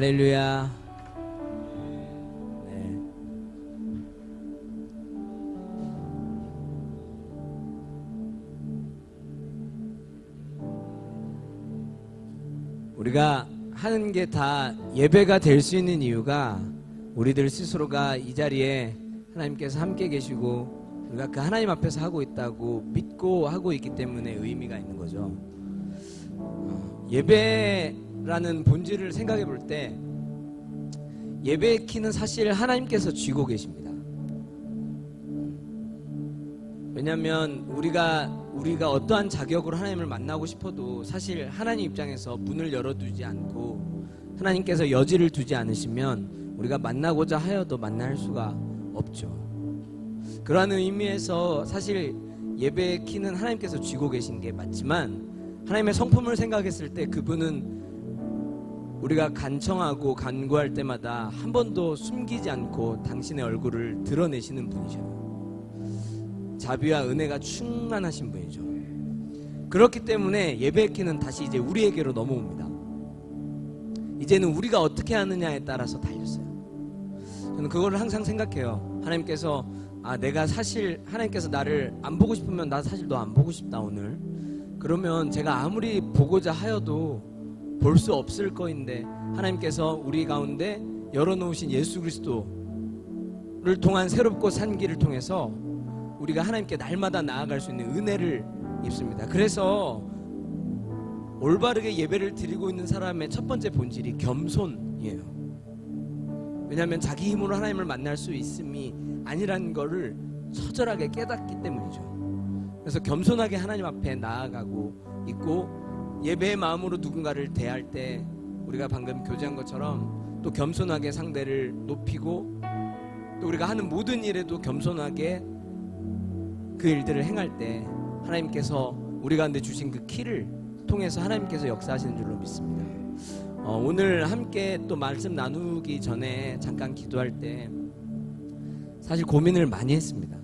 할렐루야. 네. 우리가 하는 게 다 예배가 될 수 있는 이유가 우리들 스스로가 이 자리에 하나님께서 함께 계시고 우리가 그 하나님 앞에서 하고 있다고 믿고 하고 있기 때문에 의미가 있는 거죠. 예배라는 본질을 생각해 볼 때 예배의 키는 사실 하나님께서 쥐고 계십니다. 왜냐하면 우리가 어떠한 자격으로 하나님을 만나고 싶어도 사실 하나님 입장에서 문을 열어두지 않고 하나님께서 여지를 두지 않으시면 우리가 만나고자 하여도 만날 수가 없죠. 그러한 의미에서 사실 예배의 키는 하나님께서 쥐고 계신 게 맞지만 하나님의 성품을 생각했을 때 그분은 우리가 간청하고 간구할 때마다 한 번도 숨기지 않고 당신의 얼굴을 드러내시는 분이죠. 자비와 은혜가 충만하신 분이죠. 그렇기 때문에 예배의 키는 다시 이제 우리에게로 넘어옵니다. 이제는 우리가 어떻게 하느냐에 따라서 달렸어요. 저는 그거를 항상 생각해요. 하나님께서 내가 사실 하나님께서 나를 안 보고 싶으면 나 사실 너 안 보고 싶다 오늘. 그러면 제가 아무리 보고자 하여도 볼 수 없을 거인데 하나님께서 우리 가운데 열어놓으신 예수 그리스도를 통한 새롭고 산 길을 통해서 우리가 하나님께 날마다 나아갈 수 있는 은혜를 입습니다. 그래서 올바르게 예배를 드리고 있는 사람의 첫 번째 본질이 겸손이에요. 왜냐하면 자기 힘으로 하나님을 만날 수 있음이 아니라는 거를 처절하게 깨닫기 때문이죠. 그래서 겸손하게 하나님 앞에 나아가고 있고 예배의 마음으로 누군가를 대할 때 우리가 방금 교제한 것처럼 또 겸손하게 상대를 높이고 또 우리가 하는 모든 일에도 겸손하게 그 일들을 행할 때 하나님께서 우리 가운데 주신 그 키를 통해서 하나님께서 역사하시는 줄로 믿습니다. 오늘 함께 또 말씀 나누기 전에 잠깐 기도할 때 사실 고민을 많이 했습니다.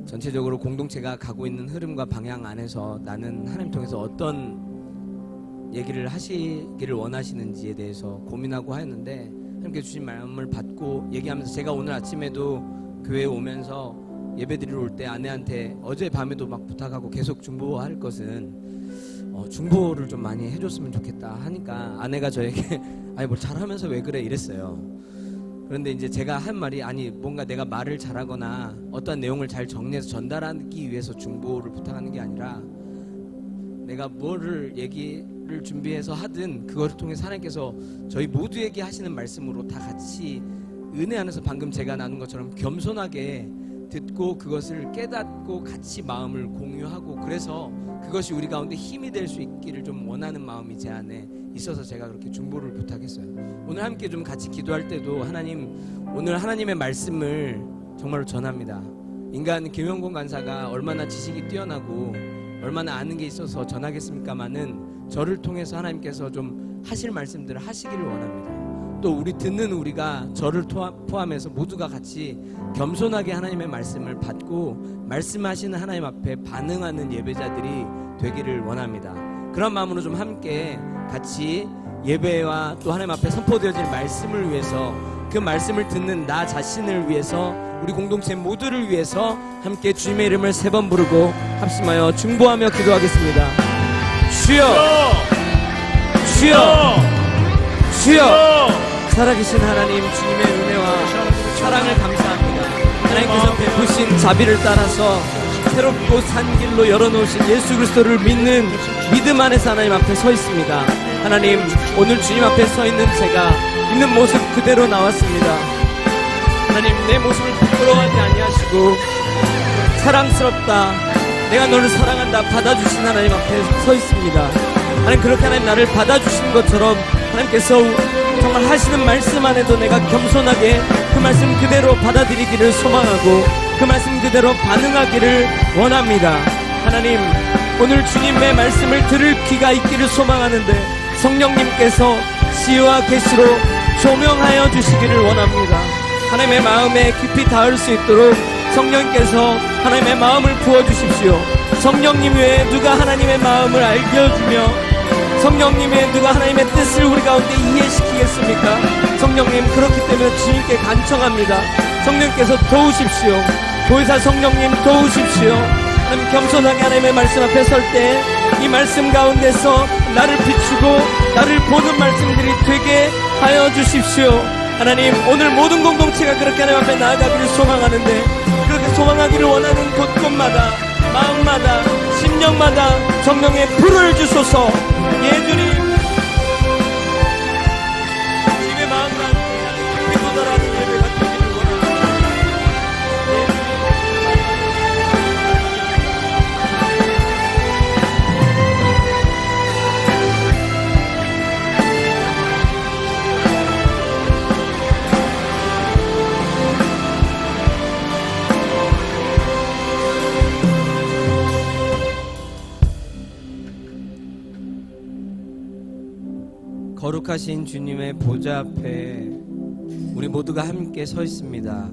전체적으로 공동체가 가고 있는 흐름과 방향 안에서 나는 하나님 통해서 어떤 얘기를 하시기를 원하시는지에 대해서 고민하고 하였는데 하나님께 주신 마음을 받고 얘기하면서 제가 오늘 아침에도 교회에 오면서 예배드리러 올 때 아내한테 어제 밤에도 막 부탁하고 계속 중보할 것은 중보를 좀 많이 해줬으면 좋겠다 하니까 아내가 저에게 아니 뭘 잘하면서 왜 그래 이랬어요. 그런데 이제 제가 한 말이 뭔가 내가 말을 잘하거나 어떠한 내용을 잘 정리해서 전달하기 위해서 중보를 부탁하는 게 아니라 내가 뭐를 얘기를 준비해서 하든 그것을 통해서 하나님께서 저희 모두에게 하시는 말씀으로 다 같이 은혜 안에서 방금 제가 나눈 것처럼 겸손하게 듣고 그것을 깨닫고 같이 마음을 공유하고 그래서 그것이 우리 가운데 힘이 될 수 있기를 좀 원하는 마음이 제 안에 있어서 제가 그렇게 중보를 부탁했어요. 오늘 함께 좀 같이 기도할 때도 하나님 오늘 하나님의 말씀을 정말로 전합니다. 인간 김영곤 간사가 얼마나 지식이 뛰어나고 얼마나 아는 게 있어서 전하겠습니까마는 저를 통해서 하나님께서 좀 하실 말씀들을 하시기를 원합니다. 또 우리 듣는 우리가 저를 포함해서 모두가 같이 겸손하게 하나님의 말씀을 받고 말씀하시는 하나님 앞에 반응하는 예배자들이 되기를 원합니다. 그런 마음으로 좀 함께 같이 예배와 또 하나님 앞에 선포되어질 말씀을 위해서 그 말씀을 듣는 나 자신을 위해서 우리 공동체 모두를 위해서 함께 주님의 이름을 3번 부르고 합심하여 중보하며 기도하겠습니다. 주여 주여 주여 살아계신 하나님 주님의 은혜와 사랑을 감사합니다. 하나님께서 베푸신 자비를 따라서 새롭고 산 길로 열어놓으신 예수 그리스도를 믿는 믿음 안에서 하나님 앞에 서 있습니다. 하나님 오늘 주님 앞에 서 있는 제가 있는 모습 그대로 나왔습니다. 하나님 내 모습을 부끄러워하지 아니하시고 사랑스럽다 내가 너를 사랑한다 받아주신 하나님 앞에 서 있습니다. 하나님 그렇게 하나님 나를 받아주신 것처럼 하나님께서 정말 하시는 말씀 안에도 내가 겸손하게 그 말씀 그대로 받아들이기를 소망하고 그 말씀 그대로 반응하기를 원합니다. 하나님 오늘 주님의 말씀을 들을 귀가 있기를 소망하는데 성령님께서 지혜와 계시로 조명하여 주시기를 원합니다. 하나님의 마음에 깊이 닿을 수 있도록 성령님께서 하나님의 마음을 부어주십시오. 성령님 외에 누가 하나님의 마음을 알려주며 성령님의 누가 하나님의 뜻을 우리 가운데 이해시키겠습니까? 성령님, 그렇기 때문에 주님께 간청합니다. 성령께서 도우십시오. 보혜사 성령님 도우십시오. 하나님, 겸손하게 하나님의 말씀 앞에 설 때 이 말씀 가운데서 나를 비추고 나를 보는 말씀들이 되게 하여 주십시오. 하나님, 오늘 모든 공동체가 그렇게 하나님 앞에 나아가기를 소망하는데, 그렇게 소망하기를 원하는 곳곳마다, 마음마다, 심령마다 성령의 불을 주소서. 예주님, 주님의 마음과 함께 깊이 도달하는 예배가 되기를 원합니다. 거룩하신 주님의 보좌 앞에 우리 모두가 함께 서 있습니다.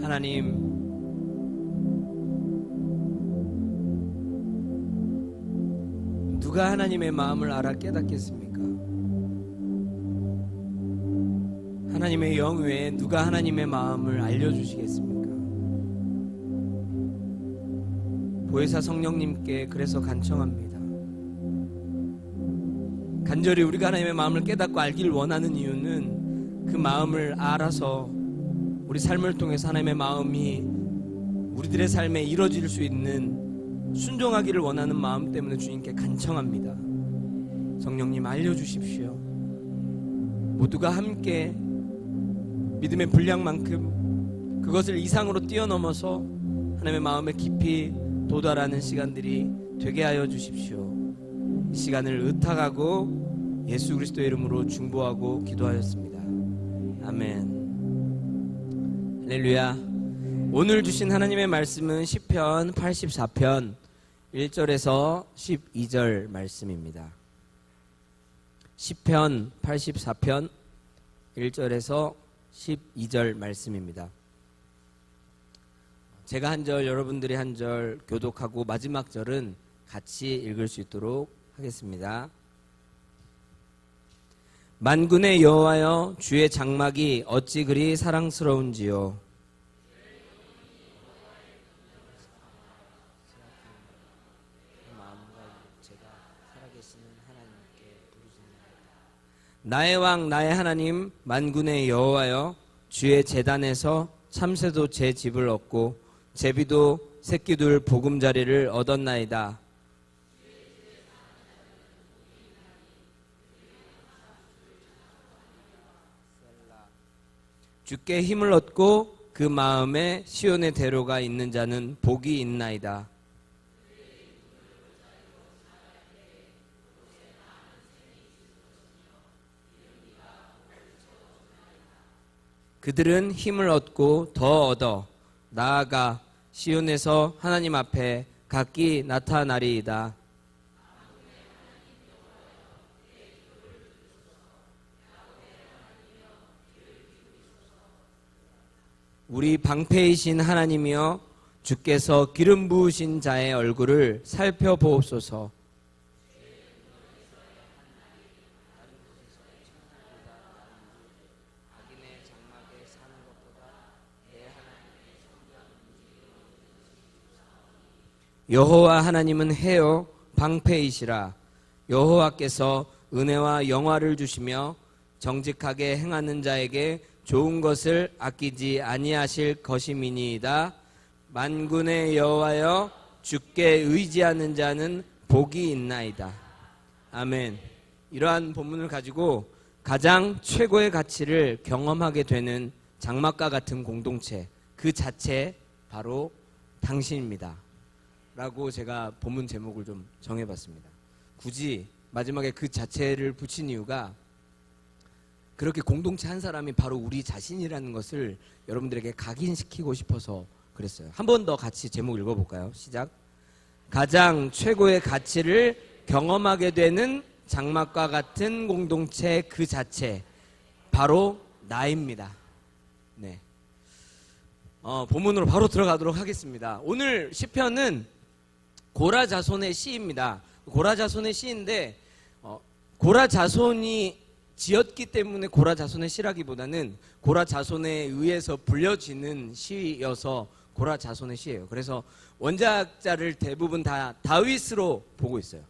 하나님, 누가 하나님의 마음을 알아 깨닫겠습니까? 하나님의 영 외에 누가 하나님의 마음을 알려주시겠습니까? 보혜사 성령님께 그래서 간청합니다. 간절히 우리가 하나님의 마음을 깨닫고 알기를 원하는 이유는 그 마음을 알아서 우리 삶을 통해서 하나님의 마음이 우리들의 삶에 이루어질 수 있는 순종하기를 원하는 마음 때문에 주님께 간청합니다. 성령님, 알려주십시오. 모두가 함께 믿음의 분량만큼 그것을 이상으로 뛰어넘어서 하나님의 마음에 깊이 도달하는 시간들이 되게 하여 주십시오. 이 시간을 의탁하고 예수 그리스도의 이름으로 중보하고 기도하였습니다. 아멘. 할렐루야. 오늘 주신 하나님의 말씀은 시편 84편 1절에서 12절 말씀입니다. 시편 84편 1절에서 12절 말씀입니다. 제가 한 절, 여러분들이 한 절 교독하고 마지막 절은 같이 읽을 수 있도록 하겠습니다. 만군의 여호와여, 주의 장막이 어찌 그리 사랑스러운지요. 나의 왕, 나의 하나님, 만군의 여호와여, 주의 제단에서 참새도 제 집을 얻고 제비도 새끼둘 보금자리를 얻었나이다. 주께 힘을 얻고 그 마음에 시온의 대로가 있는 자는 복이 있나이다. 그들은 힘을 얻고 더 얻어 나아가 시온에서 하나님 앞에 각기 나타나리이다. 우리 방패이신 하나님이여, 주께서 기름 부으신 자의 얼굴을 살펴보옵소서. 여호와 하나님은 해요 방패이시라. 여호와께서 은혜와 영화를 주시며 정직하게 행하는 자에게 좋은 것을 아끼지 아니하실 것임이니이다. 만군의 여호와여, 주께 의지하는 자는 복이 있나이다. 아멘. 이러한 본문을 가지고 가장 최고의 가치를 경험하게 되는 장막과 같은 공동체, 그 자체 바로 당신입니다 라고 제가 본문 제목을 좀 정해봤습니다. 굳이 마지막에 그 자체를 붙인 이유가 그렇게 공동체 한 사람이 바로 우리 자신이라는 것을 여러분들에게 각인시키고 싶어서 그랬어요. 한 번 더 같이 제목 읽어볼까요? 시작. 가장 최고의 가치를 경험하게 되는 장막과 같은 공동체, 그 자체 바로 나입니다. 네. 본문으로 바로 들어가도록 하겠습니다. 오늘 시편은 고라 자손의 시입니다. 고라 자손의 시인데 고라 자손이 지었기 때문에 고라 자손의 시라기보다는 고라 자손에 의해서 불려지는 시여서 고라 자손의 시예요. 그래서 원작자를 대부분 다 다윗으로 보고 있어요.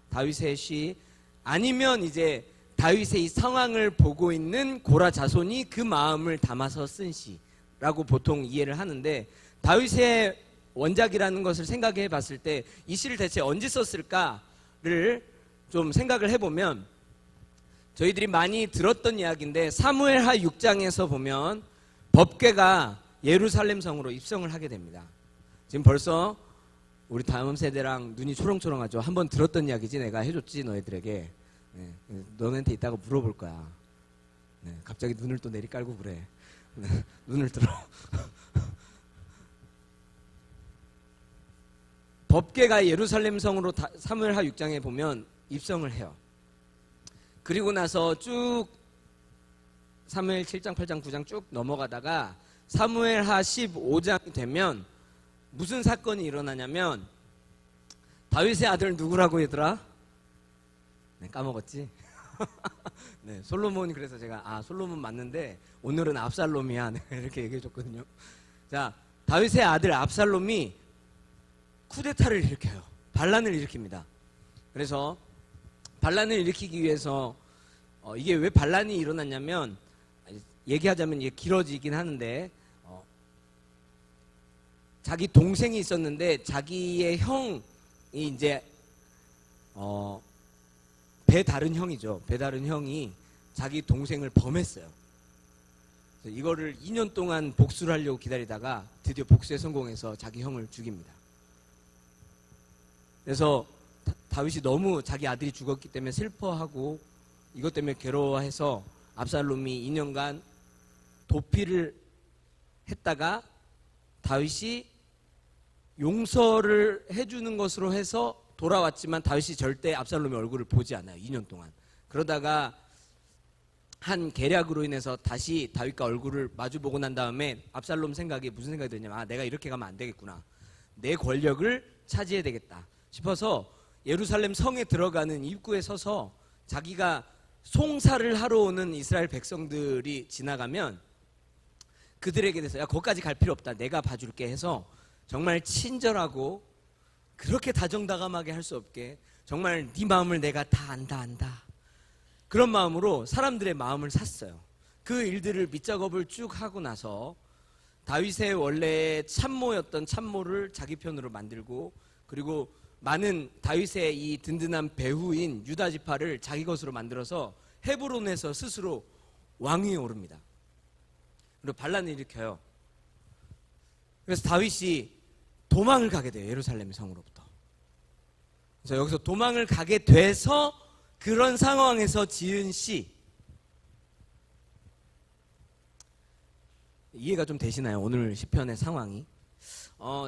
다윗의 시 아니면 이제 다윗의 이 상황을 보고 있는 고라 자손이 그 마음을 담아서 쓴 시라고 보통 이해를 하는데, 다윗의 원작이라는 것을 생각해 봤을 때 이 시를 대체 언제 썼을까를 좀 생각을 해보면, 저희들이 많이 들었던 이야기인데 사무엘하 6장에서 보면 법궤가 예루살렘 성으로 입성을 하게 됩니다. 지금 벌써 우리 다음 세대랑 눈이 초롱초롱하죠. 한번 들었던 이야기지, 내가 해줬지 너희들에게. 네, 너네한테 이따가 물어볼 거야. 네, 갑자기 눈을 또 내리깔고 그래. 네, 눈을 들어. 법궤가 예루살렘 성으로 사무엘하 6장에 보면 입성을 해요. 그리고 나서 쭉 사무엘 7장, 8장, 9장 쭉 넘어가다가 사무엘하 15장이 되면 무슨 사건이 일어나냐면, 다윗의 아들 누구라고 얘들아? 네, 까먹었지? 네, 솔로몬이, 그래서 제가 솔로몬 맞는데 오늘은 압살롬이야, 네, 이렇게 얘기해 줬거든요. 자, 다윗의 아들 압살롬이 쿠데타를 일으켜요. 반란을 일으킵니다. 그래서 반란을 일으키기 위해서 이게 왜 반란이 일어났냐면, 얘기하자면 이게 길어지긴 하는데, 자기 동생이 있었는데 자기의 형이 이제 배다른 형이죠. 배다른 형이 자기 동생을 범했어요. 그래서 이거를 2년 동안 복수를 하려고 기다리다가 드디어 복수에 성공해서 자기 형을 죽입니다. 그래서 다윗이 너무 자기 아들이 죽었기 때문에 슬퍼하고 이것 때문에 괴로워해서 압살롬이 2년간 도피를 했다가 다윗이 용서를 해주는 것으로 해서 돌아왔지만 다윗이 절대 압살롬의 얼굴을 보지 않아요. 2년 동안. 그러다가 한 계략으로 인해서 다시 다윗과 얼굴을 마주보고 난 다음에 압살롬 생각이 무슨 생각이 드냐면, 내가 이렇게 가면 안 되겠구나. 내 권력을 차지해야 되겠다 싶어서 예루살렘 성에 들어가는 입구에 서서 자기가 송사를 하러 오는 이스라엘 백성들이 지나가면 그들에게 대해서 거기까지 갈 필요 없다, 내가 봐줄게 해서 정말 친절하고 그렇게 다정다감하게 할 수 없게 정말 네 마음을 내가 다 안다 그런 마음으로 사람들의 마음을 샀어요. 그 일들을 밑작업을 쭉 하고 나서 다윗의 원래 참모였던 참모를 자기 편으로 만들고, 그리고 많은 다윗의 이 든든한 배후인 유다 지파를 자기 것으로 만들어서 헤브론에서 스스로 왕위에 오릅니다. 그리고 반란을 일으켜요. 그래서 다윗이 도망을 가게 돼요. 예루살렘 성으로부터. 그래서 여기서 도망을 가게 돼서 그런 상황에서 지은 시, 이해가 좀 되시나요? 오늘 시편의 상황이.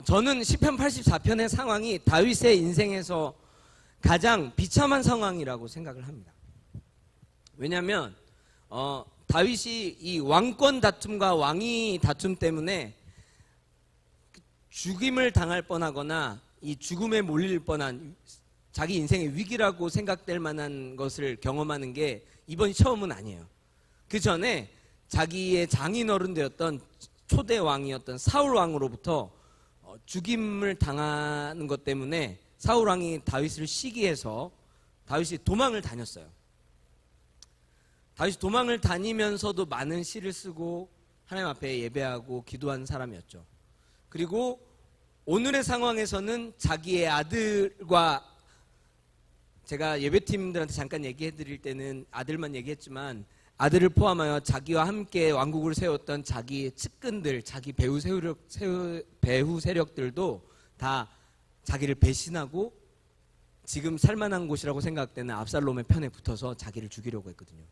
저는 시편 84편의 상황이 다윗의 인생에서 가장 비참한 상황이라고 생각을 합니다. 왜냐하면 다윗이 이 왕권 다툼과 왕위 다툼 때문에 죽임을 당할 뻔하거나 이 죽음에 몰릴 뻔한 자기 인생의 위기라고 생각될 만한 것을 경험하는 게 이번이 처음은 아니에요. 그 전에 자기의 장인어른 되었던 초대 왕이었던 사울 왕으로부터 죽임을 당하는 것 때문에 사울 왕이 다윗을 시기해서 다윗이 도망을 다녔어요. 다윗이 도망을 다니면서도 많은 시를 쓰고 하나님 앞에 예배하고 기도한 사람이었죠. 그리고 오늘의 상황에서는 자기의 아들과, 제가 예배팀들한테 잠깐 얘기해 드릴 때는 아들만 얘기했지만 아들을 포함하여 자기와 함께 왕국을 세웠던 자기의 측근들, 자기 배후 세력들도 다 자기를 배신하고 지금 살만한 곳이라고 생각되는 압살롬의 편에 붙어서 자기를 죽이려고 했거든요.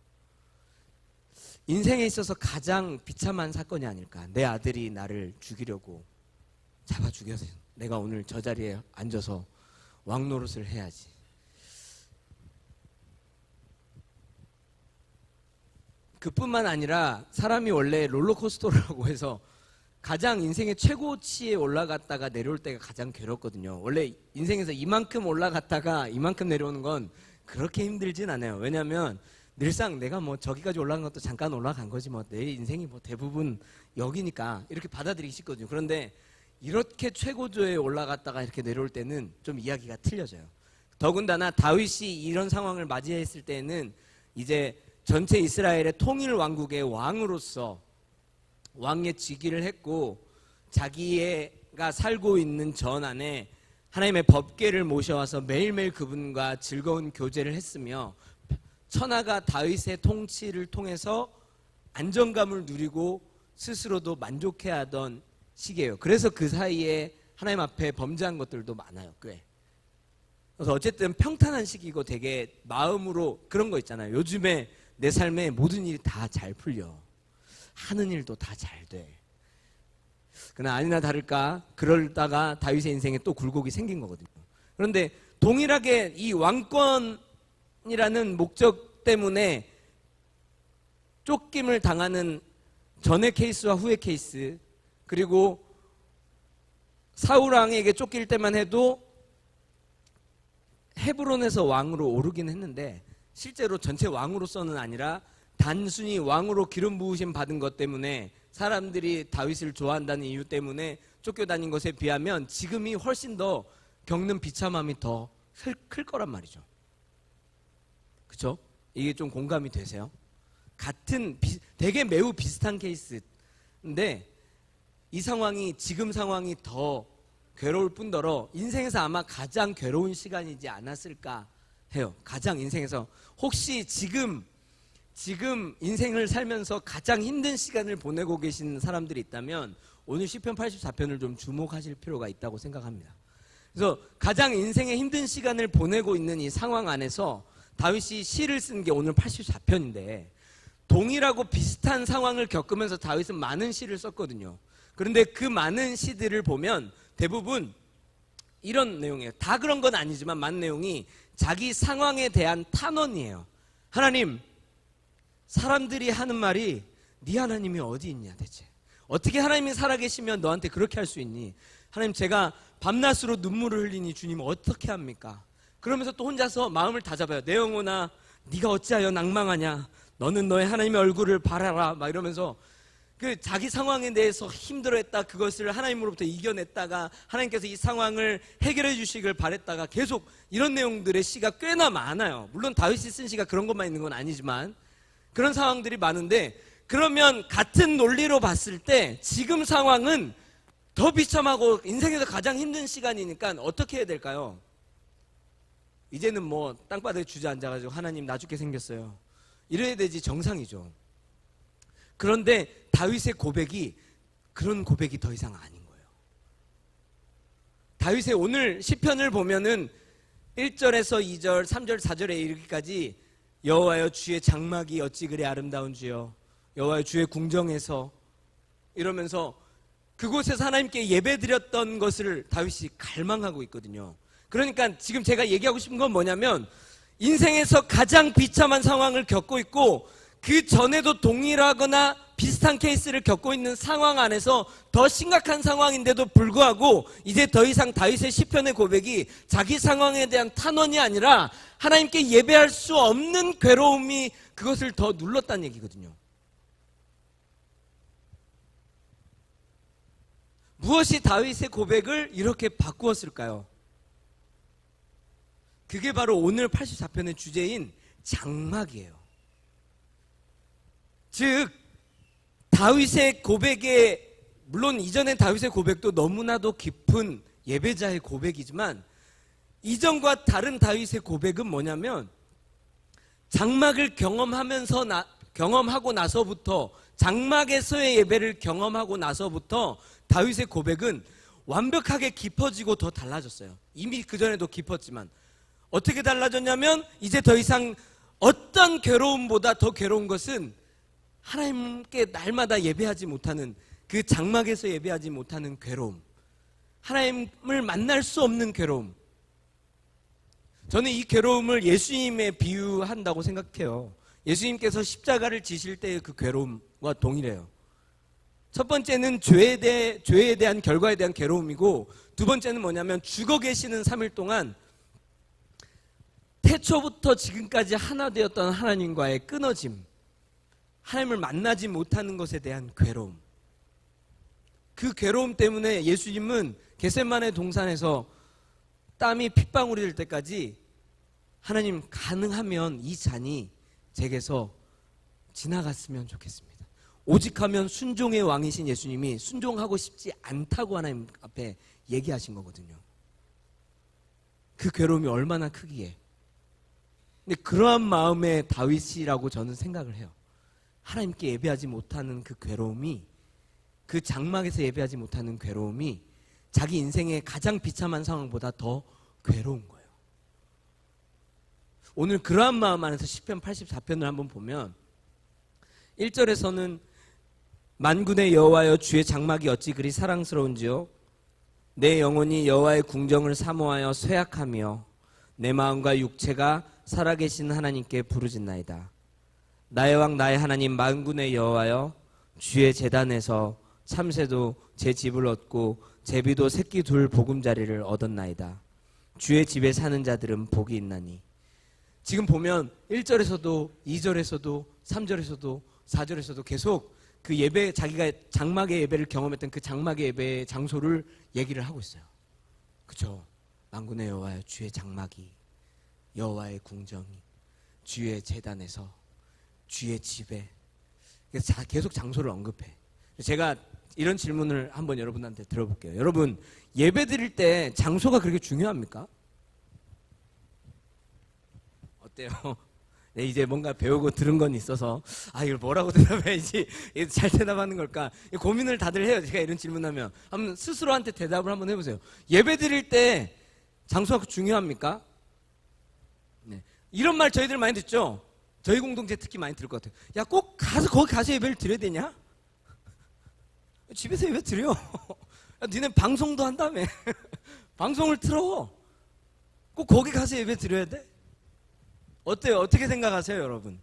인생에 있어서 가장 비참한 사건이 아닐까. 내 아들이 나를 죽이려고 잡아 죽여서 내가 오늘 저 자리에 앉아서 왕 노릇을 해야지. 그뿐만 아니라 사람이 원래 롤러코스터라고 해서 가장 인생의 최고치에 올라갔다가 내려올 때가 가장 괴롭거든요. 원래 인생에서 이만큼 올라갔다가 이만큼 내려오는 건 그렇게 힘들진 않아요. 왜냐하면 늘상 내가 뭐 저기까지 올라간 것도 잠깐 올라간 거지 뭐 내 인생이 뭐 대부분 여기니까 이렇게 받아들이기 쉽거든요. 그런데 이렇게 최고조에 올라갔다가 이렇게 내려올 때는 좀 이야기가 틀려져요. 더군다나 다윗이 이런 상황을 맞이했을 때는 이제 전체 이스라엘의 통일 왕국의 왕으로서 왕의 직위를 했고 자기가 살고 있는 전 안에 하나님의 법궤를 모셔와서 매일매일 그분과 즐거운 교제를 했으며 천하가 다윗의 통치를 통해서 안정감을 누리고 스스로도 만족해하던 시기예요. 그래서 그 사이에 하나님 앞에 범죄한 것들도 많아요. 꽤. 그래서 어쨌든 평탄한 시기고 되게 마음으로 그런 거 있잖아요. 요즘에 내 삶에 모든 일이 다 잘 풀려. 하는 일도 다 잘 돼. 그러나 아니나 다를까 그러다가 다윗의 인생에 또 굴곡이 생긴 거거든요. 그런데 동일하게 이 왕권이라는 목적 때문에 쫓김을 당하는 전의 케이스와 후의 케이스, 그리고 사울 왕에게 쫓길 때만 해도 헤브론에서 왕으로 오르긴 했는데 실제로 전체 왕으로서는 아니라 단순히 왕으로 기름 부으심 받은 것 때문에 사람들이 다윗을 좋아한다는 이유 때문에 쫓겨다닌 것에 비하면 지금이 훨씬 더 겪는 비참함이 더 클 거란 말이죠. 그렇죠? 이게 좀 공감이 되세요? 같은 되게 매우 비슷한 케이스인데 이 상황이 지금 상황이 더 괴로울 뿐더러 인생에서 아마 가장 괴로운 시간이지 않았을까 해요. 가장 인생에서 혹시 지금 인생을 살면서 가장 힘든 시간을 보내고 계신 사람들이 있다면 오늘 시편 84편을 좀 주목하실 필요가 있다고 생각합니다. 그래서 가장 인생의 힘든 시간을 보내고 있는 이 상황 안에서 다윗이 시를 쓴 게 오늘 84편인데 동일하고 비슷한 상황을 겪으면서 다윗은 많은 시를 썼거든요. 그런데 그 많은 시들을 보면 대부분 이런 내용이에요. 다 그런 건 아니지만 많은 내용이 자기 상황에 대한 탄원이에요. 하나님, 사람들이 하는 말이 네 하나님이 어디 있냐 대체. 어떻게 하나님이 살아계시면 너한테 그렇게 할 수 있니? 하나님, 제가 밤낮으로 눈물을 흘리니 주님 어떻게 합니까? 그러면서 또 혼자서 마음을 다잡아요. 내 영혼아, 네가 어찌하여 낭망하냐? 너는 너의 하나님의 얼굴을 바라라. 막 이러면서 그 자기 상황에 대해서 힘들어했다 그것을 하나님으로부터 이겨냈다가 하나님께서 이 상황을 해결해 주시길 바랬다가 계속 이런 내용들의 시가 꽤나 많아요. 물론 다윗이 쓴 시가 그런 것만 있는 건 아니지만 그런 상황들이 많은데, 그러면 같은 논리로 봤을 때 지금 상황은 더 비참하고 인생에서 가장 힘든 시간이니까 어떻게 해야 될까요? 이제는 뭐 땅바닥에 주저앉아가지고 하나님 나 죽게 생겼어요 이래야 되지 정상이죠. 그런데 다윗의 고백이 그런 고백이 더 이상 아닌 거예요. 다윗의 오늘 시편을 보면은 1절에서 2절, 3절, 4절에 이르기까지 여호와여 주의 장막이 어찌 그리 아름다운 주여, 여호와여 주의 궁정에서 이러면서 그곳에서 하나님께 예배드렸던 것을 다윗이 갈망하고 있거든요. 그러니까 지금 제가 얘기하고 싶은 건 뭐냐면 인생에서 가장 비참한 상황을 겪고 있고 그 전에도 동일하거나 비슷한 케이스를 겪고 있는 상황 안에서 더 심각한 상황인데도 불구하고 이제 더 이상 다윗의 시편의 고백이 자기 상황에 대한 탄원이 아니라 하나님께 예배할 수 없는 괴로움이 그것을 더 눌렀다는 얘기거든요. 무엇이 다윗의 고백을 이렇게 바꾸었을까요? 그게 바로 오늘 84편의 주제인 장막이에요. 즉 다윗의 고백에, 물론 이전의 다윗의 고백도 너무나도 깊은 예배자의 고백이지만 이전과 다른 다윗의 고백은 뭐냐면 장막을 경험하고 나서부터, 장막에서의 예배를 경험하고 나서부터 다윗의 고백은 완벽하게 깊어지고 더 달라졌어요. 이미 그전에도 깊었지만 어떻게 달라졌냐면 이제 더 이상 어떤 괴로움보다 더 괴로운 것은 하나님께 날마다 예배하지 못하는, 그 장막에서 예배하지 못하는 괴로움, 하나님을 만날 수 없는 괴로움. 저는 이 괴로움을 예수님에 비유한다고 생각해요. 예수님께서 십자가를 지실 때의 그 괴로움과 동일해요. 첫 번째는 죄에 대한 결과에 대한 괴로움이고, 두 번째는 뭐냐면 죽어 계시는 3일 동안 태초부터 지금까지 하나 되었던 하나님과의 끊어짐, 하나님을 만나지 못하는 것에 대한 괴로움. 그 괴로움 때문에 예수님은 겟세마네 동산에서 땀이 핏방울이 될 때까지 하나님, 가능하면 이 잔이 제게서 지나갔으면 좋겠습니다. 오직하면 순종의 왕이신 예수님이 순종하고 싶지 않다고 하나님 앞에 얘기하신 거거든요. 그 괴로움이 얼마나 크기에. 근데 그러한 마음의 다윗이라고 저는 생각을 해요. 하나님께 예배하지 못하는 그 괴로움이, 그 장막에서 예배하지 못하는 괴로움이 자기 인생의 가장 비참한 상황보다 더 괴로운 거예요. 오늘 그러한 마음 안에서 시편 84편을 한번 보면 1절에서는 만군의 여호와여, 주의 장막이 어찌 그리 사랑스러운지요. 내 영혼이 여호와의 궁정을 사모하여 쇠약하며 내 마음과 육체가 살아계신 하나님께 부르짖나이다. 나의 왕 나의 하나님 만군의 여호와여, 주의 제단에서 참새도 제 집을 얻고 제비도 새끼 둘 보금자리를 얻었나이다. 주의 집에 사는 자들은 복이 있나니. 지금 보면 1절에서도 2절에서도 3절에서도 4절에서도 계속 그 예배, 자기가 장막의 예배를 경험했던 그 장막의 예배의 장소를 얘기를 하고 있어요. 그렇죠? 만군의 여호와여, 주의 장막이, 여호와의 궁정이, 주의 제단에서, 주의 집에, 계속 장소를 언급해. 제가 이런 질문을 한번 여러분한테 들어볼게요. 여러분, 예배 드릴 때 장소가 그렇게 중요합니까? 어때요? 네, 이제 뭔가 배우고 들은 건 있어서 이걸 뭐라고 대답해야지 잘 대답하는 걸까 고민을 다들 해요. 제가 이런 질문하면 한번 스스로한테 대답을 한번 해보세요. 예배 드릴 때 장소가 중요합니까? 네. 이런 말 저희들 많이 듣죠? 저희 공동체 특히 많이 들을 것 같아요. 야, 꼭 가서 거기 가서 예배를 드려야 되냐? 집에서 예배 드려. 야, 니네 방송도 한다며. 방송을 틀어. 꼭 거기 가서 예배 드려야 돼? 어때요? 어떻게 생각하세요, 여러분?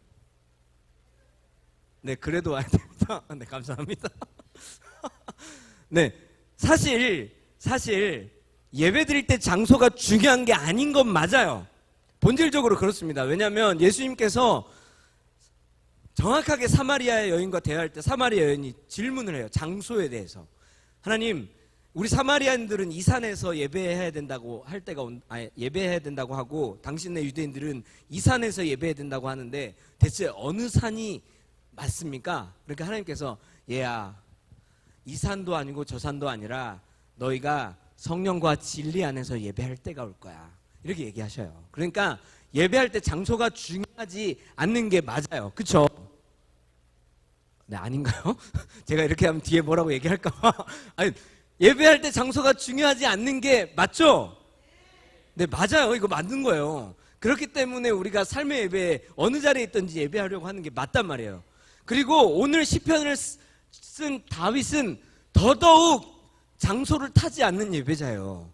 네, 그래도 와야 됩니다. 네, 감사합니다. 네, 사실 예배 드릴 때 장소가 중요한 게 아닌 건 맞아요. 본질적으로 그렇습니다. 왜냐하면 예수님께서 정확하게 사마리아의 여인과 대화할 때 사마리아 여인이 질문을 해요. 장소에 대해서. 하나님, 우리 사마리아인들은 이 산에서 예배해야 된다고 할 때가 예배해야 된다고 하고, 당신네 유대인들은 이 산에서 예배해야 된다고 하는데 대체 어느 산이 맞습니까? 그러니까 하나님께서, 얘야, 이 산도 아니고 저 산도 아니라 너희가 성령과 진리 안에서 예배할 때가 올 거야. 이렇게 얘기하셔요. 그러니까 예배할 때 장소가 중요하지 않는 게 맞아요. 그렇죠? 네, 아닌가요? 제가 이렇게 하면 뒤에 뭐라고 얘기할까 봐. 아니, 예배할 때 장소가 중요하지 않는 게 맞죠? 네, 맞아요. 이거 맞는 거예요. 그렇기 때문에 우리가 삶의 예배에 어느 자리에 있든지 예배하려고 하는 게 맞단 말이에요. 그리고 오늘 시편을 쓴 다윗은 더더욱 장소를 타지 않는 예배자예요.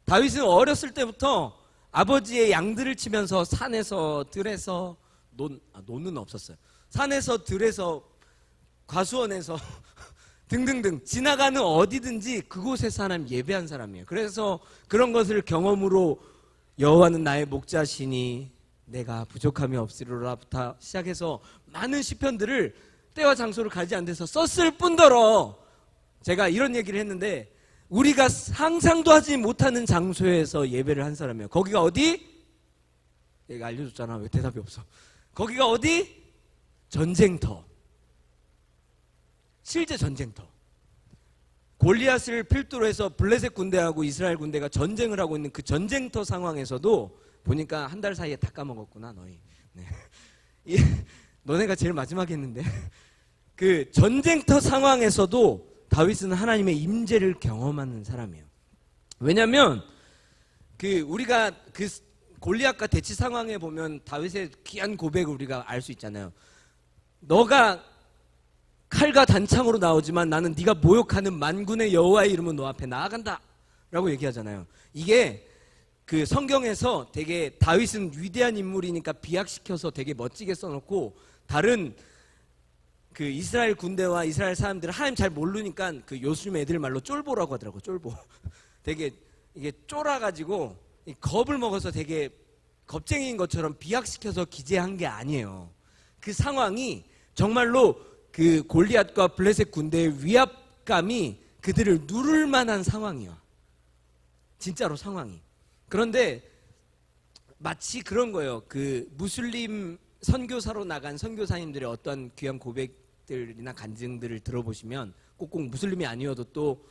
다윗은 어렸을 때부터 아버지의 양들을 치면서 산에서 들에서 논은 없었어요. 산에서 들에서 과수원에서 등등등 지나가는 어디든지 그곳에서 하나님 예배한 사람이에요. 그래서 그런 것을 경험으로 여호와는 나의 목자시니 내가 부족함이 없으리로라부터 시작해서 많은 시편들을 때와 장소를 가지 않는 데서 썼을 뿐더러 제가 이런 얘기를 했는데 우리가 상상도 하지 못하는 장소에서 예배를 한 사람이에요. 거기가 어디? 내가 알려줬잖아. 왜 대답이 없어? 거기가 어디? 전쟁터. 실제 전쟁터. 골리앗을 필두로 해서 블레셋 군대하고 이스라엘 군대가 전쟁을 하고 있는 그 전쟁터 상황에서도 보니까 한 달 사이에 다 까먹었구나 너희. 네. 너네가 제일 마지막에 했는데 그 전쟁터 상황에서도 다윗은 하나님의 임재를 경험하는 사람이에요. 왜냐하면 우리가 그 골리앗과 대치 상황에 보면 다윗의 귀한 고백을 우리가 알 수 있잖아요. 너가 칼과 단창으로 나오지만 나는 네가 모욕하는 만군의 여호와의 이름은 너 앞에 나아간다 라고 얘기하잖아요. 이게 그 성경에서 되게 다윗은 위대한 인물이니까 비약시켜서 되게 멋지게 써놓고 다른 그 이스라엘 군대와 이스라엘 사람들은 하나님 잘 모르니까 그 요즘 애들 말로 쫄보라고 하더라고. 쫄보. 되게 이게 쫄아가지고 겁을 먹어서 되게 겁쟁이인 것처럼 비약시켜서 기재한 게 아니에요. 그 상황이 정말로 그 골리앗과 블레셋 군대의 위압감이 그들을 누를 만한 상황이야. 진짜로 상황이. 그런데 마치 그런 거예요. 그 무슬림 선교사로 나간 선교사님들의 어떤 귀한 고백들이나 간증들을 들어보시면 꼭꼭 무슬림이 아니어도 또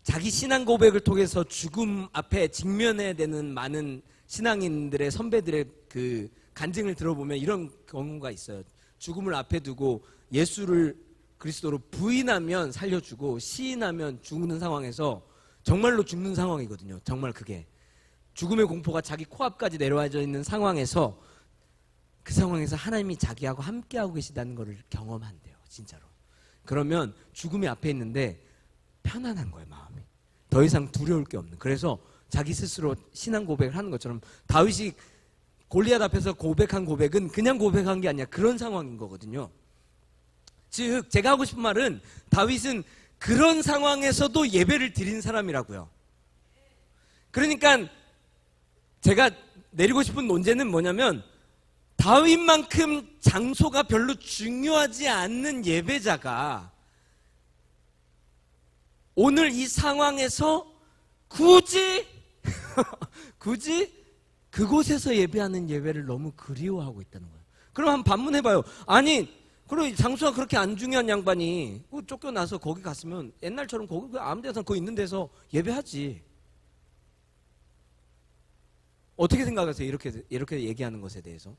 자기 신앙 고백을 통해서 죽음 앞에 직면해야 되는 많은 신앙인들의 선배들의 그 간증을 들어보면 이런 경우가 있어요. 죽음을 앞에 두고 예수를 그리스도로 부인하면 살려주고 시인하면 죽는 상황에서 정말로 죽는 상황이거든요. 정말 그게 죽음의 공포가 자기 코앞까지 내려와져 있는 상황에서 그 상황에서 하나님이 자기하고 함께하고 계시다는 것을 경험한대요. 진짜로. 그러면 죽음이 앞에 있는데 편안한 거예요. 마음이. 더 이상 두려울 게 없는. 그래서 자기 스스로 신앙 고백을 하는 것처럼 다윗이 골리앗 앞에서 고백한 고백은 그냥 고백한 게 아니야. 그런 상황인 거거든요. 즉 제가 하고 싶은 말은 다윗은 그런 상황에서도 예배를 드린 사람이라고요. 그러니까 제가 내리고 싶은 논제는 뭐냐면 다윗만큼 장소가 별로 중요하지 않는 예배자가 오늘 이 상황에서 굳이 그곳에서 예배하는 예배를 너무 그리워하고 있다는 거예요. 그럼 한번 반문해봐요. 아니 그럼 장소가 그렇게 안 중요한 양반이 쫓겨나서 거기 갔으면 옛날처럼 거기 아무 데서 거기 있는 데서 예배하지. 어떻게 생각하세요? 이렇게 얘기하는 것에 대해서.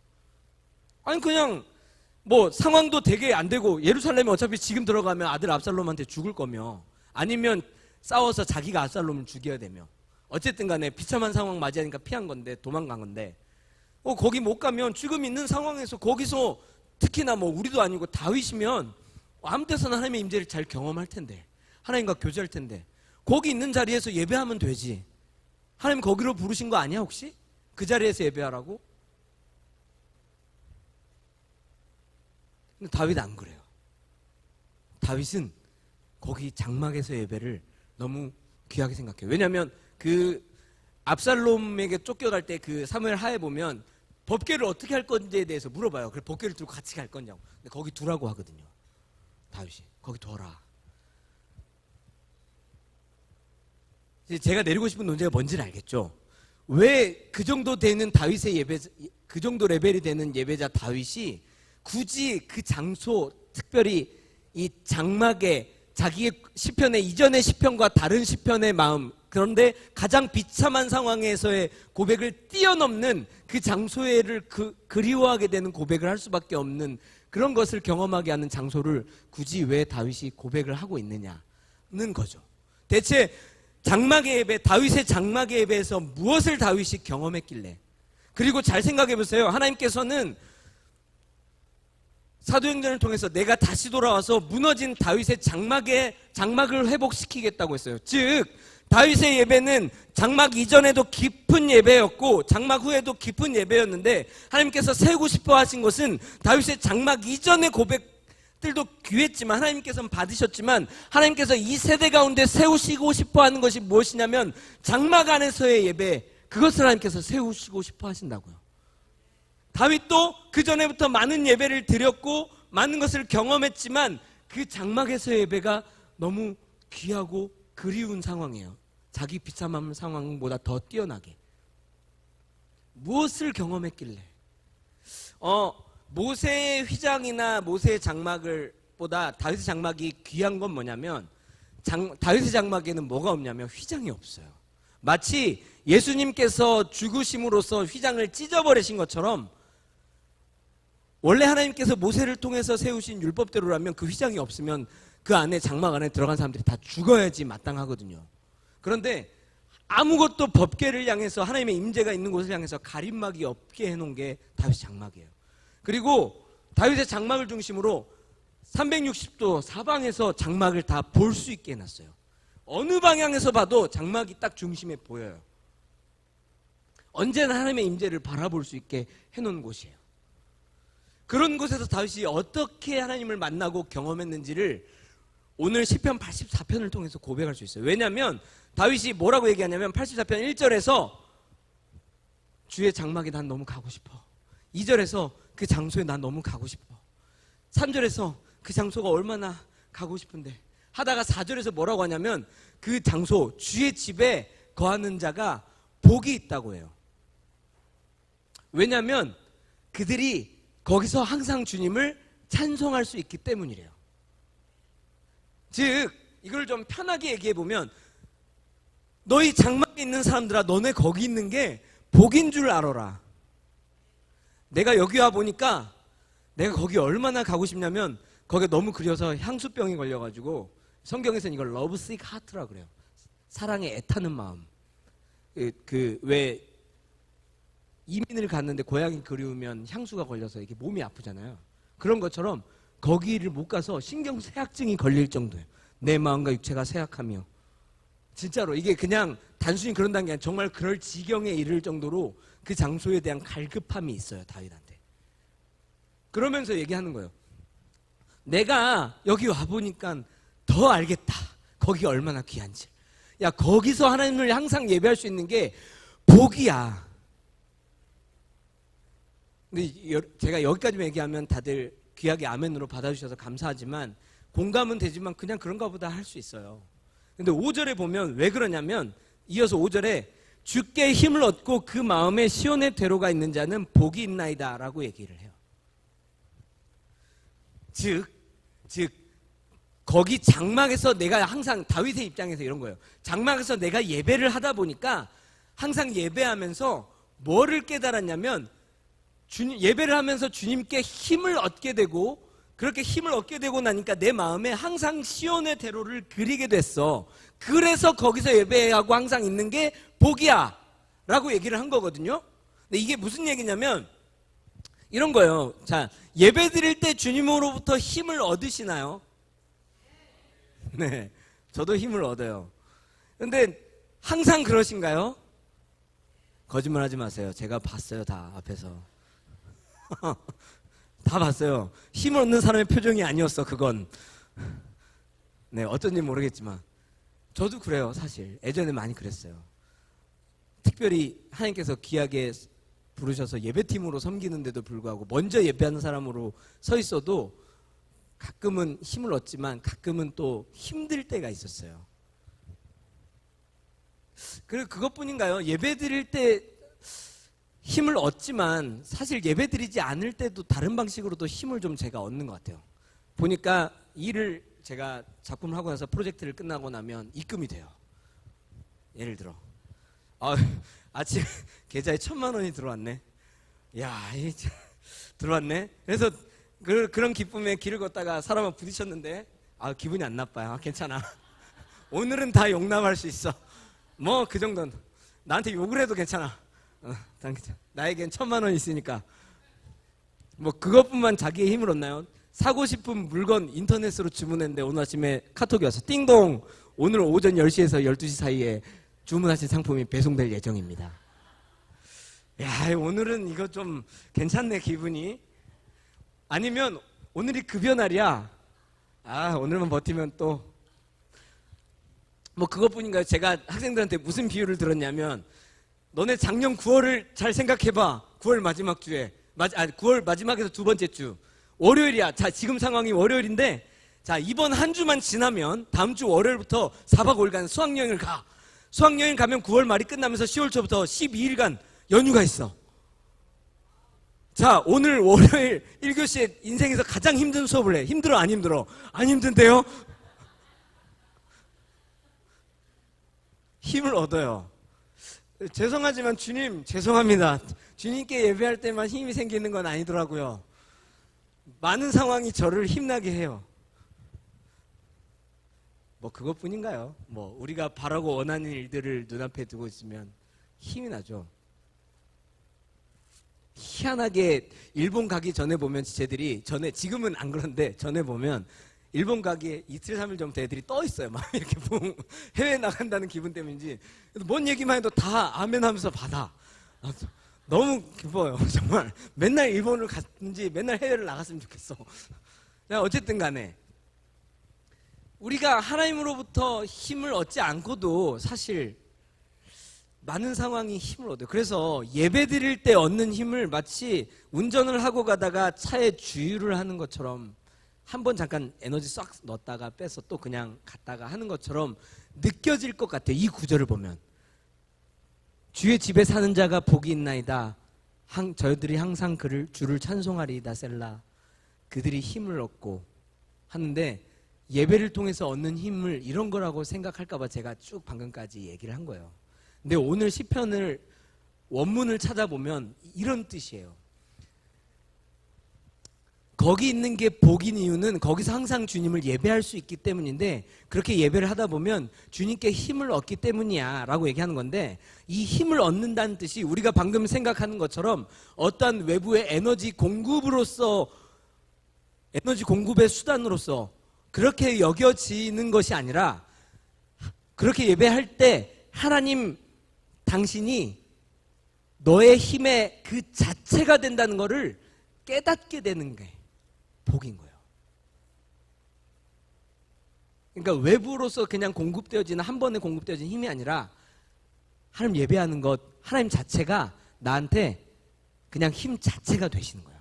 아니 그냥 뭐 상황도 되게 안 되고 예루살렘에 어차피 지금 들어가면 아들 압살롬한테 죽을 거며 아니면 싸워서 자기가 압살롬을 죽여야 되며 어쨌든 간에 비참한 상황 맞이하니까 피한 건데 도망간 건데 거기 못 가면 지금 있는 상황에서 거기서 특히나 뭐 우리도 아니고 다윗이면 아무 데서나 하나님의 임재를 잘 경험할 텐데 하나님과 교제할 텐데 거기 있는 자리에서 예배하면 되지. 하나님 거기로 부르신 거 아니야 혹시? 그 자리에서 예배하라고? 근데 다윗 안 그래요. 다윗은 거기 장막에서 예배를 너무 귀하게 생각해요. 왜냐하면 그 압살롬에게 쫓겨갈 때 그 사무엘 하에 보면 법궤를 어떻게 할 건지에 대해서 물어봐요. 그래서 법궤를 들고 같이 갈 거냐고. 근데 거기 두라고 하거든요. 다윗이 거기 둬라. 제가 내리고 싶은 논제가 뭔지는 알겠죠. 왜 그 정도 되는 다윗의 그 정도 레벨이 되는 예배자 다윗이 굳이 그 장소, 특별히 이 장막에 자기의 시편의 이전의 시편과 다른 시편의 마음, 그런데 가장 비참한 상황에서의 고백을 뛰어넘는 그 장소를 그리워하게 되는 고백을 할 수밖에 없는 그런 것을 경험하게 하는 장소를 굳이 왜 다윗이 고백을 하고 있느냐는 거죠. 대체 장막의 예배, 다윗의 장막의 예배에서 무엇을 다윗이 경험했길래? 그리고 잘 생각해 보세요. 하나님께서는 사도행전을 통해서 내가 다시 돌아와서 무너진 다윗의 장막을 회복시키겠다고 했어요. 즉 다윗의 예배는 장막 이전에도 깊은 예배였고 장막 후에도 깊은 예배였는데 하나님께서 세우고 싶어 하신 것은 다윗의 장막 이전의 고백들도 귀했지만 하나님께서는 받으셨지만 하나님께서 이 세대 가운데 세우시고 싶어 하는 것이 무엇이냐면 장막 안에서의 예배, 그것을 하나님께서 세우시고 싶어 하신다고요. 다윗도 그 전에부터 많은 예배를 드렸고 많은 것을 경험했지만 그 장막에서의 예배가 너무 귀하고 그리운 상황이에요. 자기 비참한 상황보다 더 뛰어나게. 무엇을 경험했길래? 모세의 휘장이나 모세의 장막을 보다 다윗의 장막이 귀한 건 뭐냐면 다윗의 장막에는 뭐가 없냐면 휘장이 없어요. 마치 예수님께서 죽으심으로써 휘장을 찢어버리신 것처럼 원래 하나님께서 모세를 통해서 세우신 율법대로라면 그 휘장이 없으면 그 안에 장막 안에 들어간 사람들이 다 죽어야지 마땅하거든요. 그런데 아무것도 법궤를 향해서 하나님의 임재가 있는 곳을 향해서 가림막이 없게 해놓은 게 다윗의 장막이에요. 그리고 다윗의 장막을 중심으로 360도 사방에서 장막을 다 볼 수 있게 해놨어요. 어느 방향에서 봐도 장막이 딱 중심에 보여요. 언제나 하나님의 임재를 바라볼 수 있게 해놓은 곳이에요. 그런 곳에서 다윗이 어떻게 하나님을 만나고 경험했는지를 오늘 시편 84편을 통해서 고백할 수 있어요. 왜냐하면 다윗이 뭐라고 얘기하냐면 84편 1절에서 주의 장막에 난 너무 가고 싶어. 2절에서 그 장소에 난 너무 가고 싶어. 3절에서 그 장소가 얼마나 가고 싶은데 하다가 4절에서 뭐라고 하냐면 그 장소 주의 집에 거하는 자가 복이 있다고 해요. 왜냐하면 그들이 거기서 항상 주님을 찬송할 수 있기 때문이래요. 즉 이걸 좀 편하게 얘기해 보면 너희 장막에 있는 사람들아 너네 거기 있는 게 복인 줄 알아라. 내가 여기 와 보니까 내가 거기 얼마나 가고 싶냐면 거기에 너무 그려서 향수병이 걸려가지고 성경에서는 이걸 러브식 하트라고 그래요. 사랑에 애타는 마음. 왜 이민을 갔는데 고향이 그리우면 향수가 걸려서 이게 몸이 아프잖아요. 그런 것처럼 거기를 못 가서 신경쇠약증이 걸릴 정도예요. 내 마음과 육체가 쇠약하며. 진짜로 이게 그냥 단순히 그런다는 게 아니라 정말 그럴 지경에 이를 정도로 그 장소에 대한 갈급함이 있어요. 다윗한테. 그러면서 얘기하는 거예요. 내가 여기 와보니까 더 알겠다. 거기가 얼마나 귀한지. 야, 거기서 하나님을 항상 예배할 수 있는 게 복이야. 근데 제가 여기까지만 얘기하면 다들 귀하게 아멘으로 받아주셔서 감사하지만 공감은 되지만 그냥 그런가 보다 할 수 있어요. 근데 5절에 보면 왜 그러냐면 이어서 5절에 주께 힘을 얻고 그 마음에 시온의 대로가 있는 자는 복이 있나이다 라고 얘기를 해요. 즉 거기 장막에서 내가 항상 다윗의 입장에서 이런 거예요. 장막에서 내가 예배를 하다 보니까 항상 예배하면서 뭐를 깨달았냐면 예배를 하면서 주님께 힘을 얻게 되고 그렇게 힘을 얻게 되고 나니까 내 마음에 항상 시온의 대로를 그리게 됐어. 그래서 거기서 예배하고 항상 있는 게 복이야 라고 얘기를 한 거거든요. 근데 이게 무슨 얘기냐면 이런 거예요. 자, 예배 드릴 때 주님으로부터 힘을 얻으시나요? 네, 저도 힘을 얻어요. 근데 항상 그러신가요? 거짓말 하지 마세요. 제가 봤어요. 다 앞에서 다 봤어요. 힘을 얻는 사람의 표정이 아니었어. 그건 네, 어쩐지 모르겠지만 저도 그래요. 사실 예전에 많이 그랬어요. 특별히 하나님께서 귀하게 부르셔서 예배팀으로 섬기는데도 불구하고 먼저 예배하는 사람으로 서 있어도 가끔은 힘을 얻지만 가끔은 또 힘들 때가 있었어요. 그리고 그것뿐인가요? 예배 드릴 때 힘을 얻지만 사실 예배 드리지 않을 때도 다른 방식으로도 힘을 좀 제가 얻는 것 같아요. 보니까 일을 제가 작품을 하고 나서 프로젝트를 끝나고 나면 입금이 돼요. 예를 들어 아침 계좌에 1,000만 원이 들어왔네. 야, 들어왔네. 그래서 그런 기쁨에 길을 걷다가 사람과 부딪혔는데 기분이 안 나빠요. 괜찮아. 오늘은 다 용납할 수 있어. 뭐 그 정도는 나한테 욕을 해도 괜찮아. 나에겐 1,000만 원 있으니까. 뭐 그것뿐만 자기의 힘을 얻나요? 사고 싶은 물건 인터넷으로 주문했는데 오늘 아침에 카톡이 왔어. 띵동. 오늘 오전 10시에서 12시 사이에 주문하신 상품이 배송될 예정입니다. 야, 오늘은 이거 좀 괜찮네 기분이. 아니면 오늘이 급여 날이야. 오늘만 버티면 또 뭐 그것뿐인가요? 제가 학생들한테 무슨 비유를 들었냐면 너네 작년 9월을 잘 생각해봐. 9월 마지막 주에 9월 마지막에서 두 번째 주 월요일이야. 자, 지금 상황이 월요일인데 자, 이번 한 주만 지나면 다음 주 월요일부터 4박 5일간 수학여행을 가. 수학여행 가면 9월 말이 끝나면서 10월 초부터 12일간 연휴가 있어. 자, 오늘 월요일 1교시에 인생에서 가장 힘든 수업을 해. 힘들어 안 힘들어? 안 힘든데요? 힘을 얻어요. 죄송하지만 주님 죄송합니다. 주님께 예배할 때만 힘이 생기는 건 아니더라고요. 많은 상황이 저를 힘나게 해요. 뭐 그것뿐인가요? 뭐 우리가 바라고 원하는 일들을 눈앞에 두고 있으면 힘이 나죠. 희한하게 일본 가기 전에 보면 지체들이 지금은 안 그런데 전에 보면 일본 가기 이틀 3일 전부터 애들이 떠 있어요. 막 이렇게 해외 나간다는 기분 때문인지 뭔 얘기만 해도 다 아멘 하면서 받아. 너무 기뻐요. 정말 맨날 일본을 갔든지 맨날 해외를 나갔으면 좋겠어. 어쨌든 간에 우리가 하나님으로부터 힘을 얻지 않고도 사실 많은 상황이 힘을 얻어요. 그래서 예배 드릴 때 얻는 힘을 마치 운전을 하고 가다가 차에 주유를 하는 것처럼 한 번 잠깐 에너지 싹 넣었다가 빼서 또 그냥 갔다가 하는 것처럼 느껴질 것 같아요. 이 구절을 보면 주의 집에 사는 자가 복이 있나이다. 저희들이 항상 주를 찬송하리이다 셀라. 그들이 힘을 얻고 하는데 예배를 통해서 얻는 힘을 이런 거라고 생각할까 봐 제가 쭉 방금까지 얘기를 한 거예요. 근데 오늘 시편을 원문을 찾아보면 이런 뜻이에요. 거기 있는 게 복인 이유는 거기서 항상 주님을 예배할 수 있기 때문인데 그렇게 예배를 하다 보면 주님께 힘을 얻기 때문이야 라고 얘기하는 건데 이 힘을 얻는다는 뜻이 우리가 방금 생각하는 것처럼 어떤 외부의 에너지 공급으로서 에너지 공급의 수단으로서 그렇게 여겨지는 것이 아니라 그렇게 예배할 때 하나님 당신이 너의 힘의 그 자체가 된다는 것을 깨닫게 되는 게 복인 거예요. 그러니까 외부로서 그냥 공급되어지는 한 번에 공급되어지는 힘이 아니라 하나님 예배하는 것, 하나님 자체가 나한테 그냥 힘 자체가 되시는 거예요.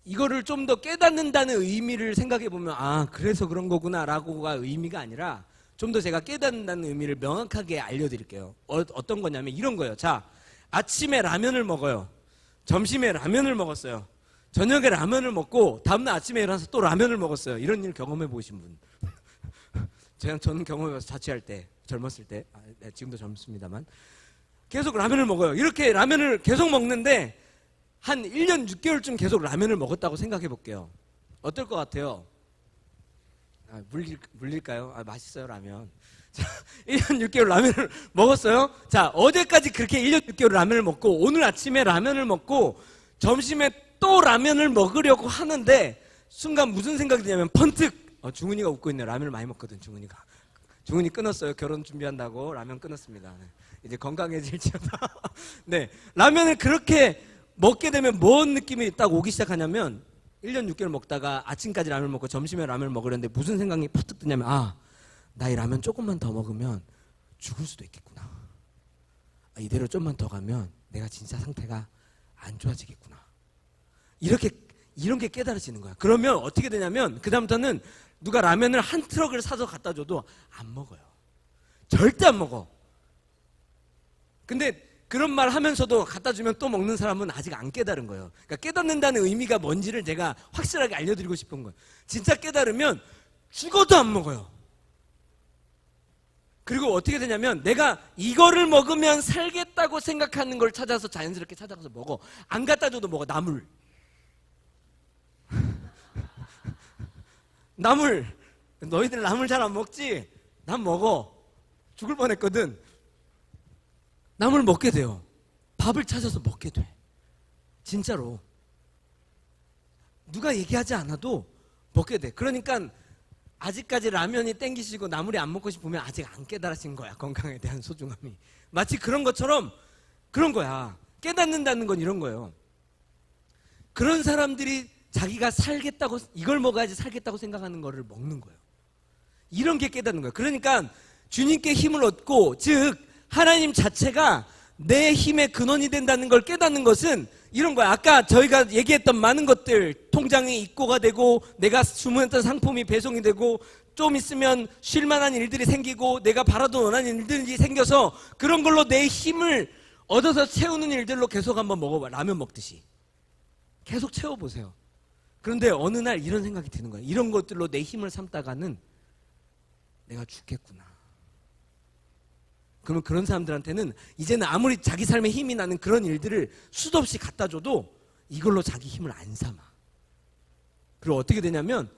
이거를 좀 더 깨닫는다는 의미를 생각해 보면 아 그래서 그런 거구나 라고가 의미가 아니라 좀 더 제가 깨닫는다는 의미를 명확하게 알려드릴게요. 어떤 거냐면 이런 거예요. 자, 아침에 라면을 먹어요. 점심에 라면을 먹었어요. 저녁에 라면을 먹고 다음날 아침에 일어나서 또 라면을 먹었어요. 이런 일 경험해 보신 분? 저는 경험해봐서 자취할 때, 젊었을 때, 지금도 젊습니다만 계속 라면을 먹어요. 이렇게 라면을 계속 먹는데 한 1년 6개월쯤 계속 라면을 먹었다고 생각해 볼게요. 어떨 것 같아요? 물릴까요? 맛있어요 라면. 자, 1년 6개월 라면을 먹었어요. 자, 어제까지 그렇게 1년 6개월 라면을 먹고 오늘 아침에 라면을 먹고 점심에 또 라면을 먹으려고 하는데 순간 무슨 생각이 드냐면 번뜩 중훈이가 웃고 있네요. 라면을 많이 먹거든 중훈이가. 중훈이 끊었어요. 결혼 준비한다고 라면 끊었습니다. 네. 이제 건강해질지어다. 네, 라면을 그렇게 먹게 되면 뭔 느낌이 딱 오기 시작하냐면 1년 6개월 먹다가 아침까지 라면 먹고 점심에 라면 먹으려는데 무슨 생각이 퍼뜩 드냐면 나 이 라면 조금만 더 먹으면 죽을 수도 있겠구나. 이대로 좀만 더 가면 내가 진짜 상태가 안 좋아지겠구나. 이런 게 깨달아지는 거야. 그러면 어떻게 되냐면 그 다음부터는 누가 라면을 한 트럭을 사서 갖다 줘도 안 먹어요. 절대 안 먹어. 근데 그런 말 하면서도 갖다 주면 또 먹는 사람은 아직 안 깨달은 거예요. 그러니까 깨닫는다는 의미가 뭔지를 제가 확실하게 알려드리고 싶은 거예요. 진짜 깨달으면 죽어도 안 먹어요. 그리고 어떻게 되냐면 내가 이거를 먹으면 살겠다고 생각하는 걸 찾아서 자연스럽게 찾아가서 먹어. 안 갖다 줘도 먹어. 나물. 나물. 너희들 나물 잘 안 먹지? 난 먹어. 죽을 뻔했거든. 나물 먹게 돼요. 밥을 찾아서 먹게 돼. 진짜로. 누가 얘기하지 않아도 먹게 돼. 그러니까 아직까지 라면이 땡기시고 나물이 안 먹고 싶으면 아직 안 깨달으신 거야. 건강에 대한 소중함이. 마치 그런 것처럼 그런 거야. 깨닫는다는 건 이런 거예요. 그런 사람들이 자기가 살겠다고 이걸 먹어야지 살겠다고 생각하는 거를 먹는 거예요. 이런 게 깨닫는 거예요. 그러니까 주님께 힘을 얻고 즉 하나님 자체가 내 힘의 근원이 된다는 걸 깨닫는 것은 이런 거야. 아까 저희가 얘기했던 많은 것들, 통장에 입고가 되고 내가 주문했던 상품이 배송이 되고 좀 있으면 쉴만한 일들이 생기고 내가 바라도 원하는 일들이 생겨서 그런 걸로 내 힘을 얻어서 채우는 일들로 계속 한번 먹어봐. 라면 먹듯이 계속 채워보세요. 그런데 어느 날 이런 생각이 드는 거예요. 이런 것들로 내 힘을 삼다가는 내가 죽겠구나. 그러면 그런 사람들한테는 이제는 아무리 자기 삶에 힘이 나는 그런 일들을 수도 없이 갖다 줘도 이걸로 자기 힘을 안 삼아. 그리고 어떻게 되냐면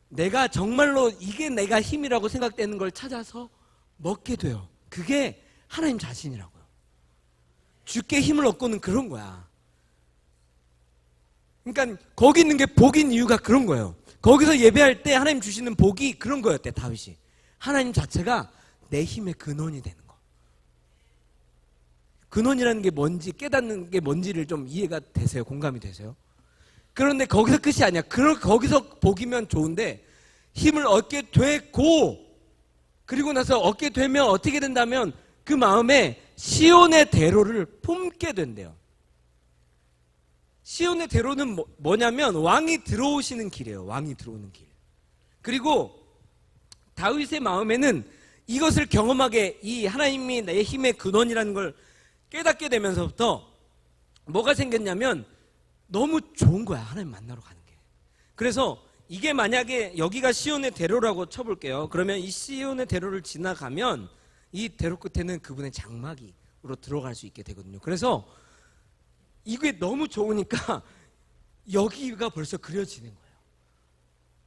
내가 정말로 이게 내가 힘이라고 생각되는 걸 찾아서 먹게 돼요. 그게 하나님 자신이라고요. 주께 힘을 얻고는 그런 거야. 그러니까 거기 있는 게 복인 이유가 그런 거예요. 거기서 예배할 때 하나님 주시는 복이 그런 거였대. 다윗이. 하나님 자체가 내 힘의 근원이 되는 거. 근원이라는 게 뭔지, 깨닫는 게 뭔지를 좀 이해가 되세요? 공감이 되세요? 그런데 거기서 끝이 아니야. 거기서 복이면 좋은데 힘을 얻게 되고, 그리고 나서 얻게 되면 어떻게 된다면 그 마음에 시온의 대로를 품게 된대요. 시온의 대로는 뭐냐면 왕이 들어오시는 길이에요. 왕이 들어오는 길. 그리고 다윗의 마음에는 이것을 경험하게, 이 하나님이 내 힘의 근원이라는 걸 깨닫게 되면서부터 뭐가 생겼냐면 너무 좋은 거야, 하나님 만나러 가는 게. 그래서 이게 만약에 여기가 시온의 대로라고 쳐볼게요. 그러면 이 시온의 대로를 지나가면 이 대로 끝에는 그분의 장막으로 들어갈 수 있게 되거든요. 그래서 이게 너무 좋으니까 여기가 벌써 그려지는 거예요.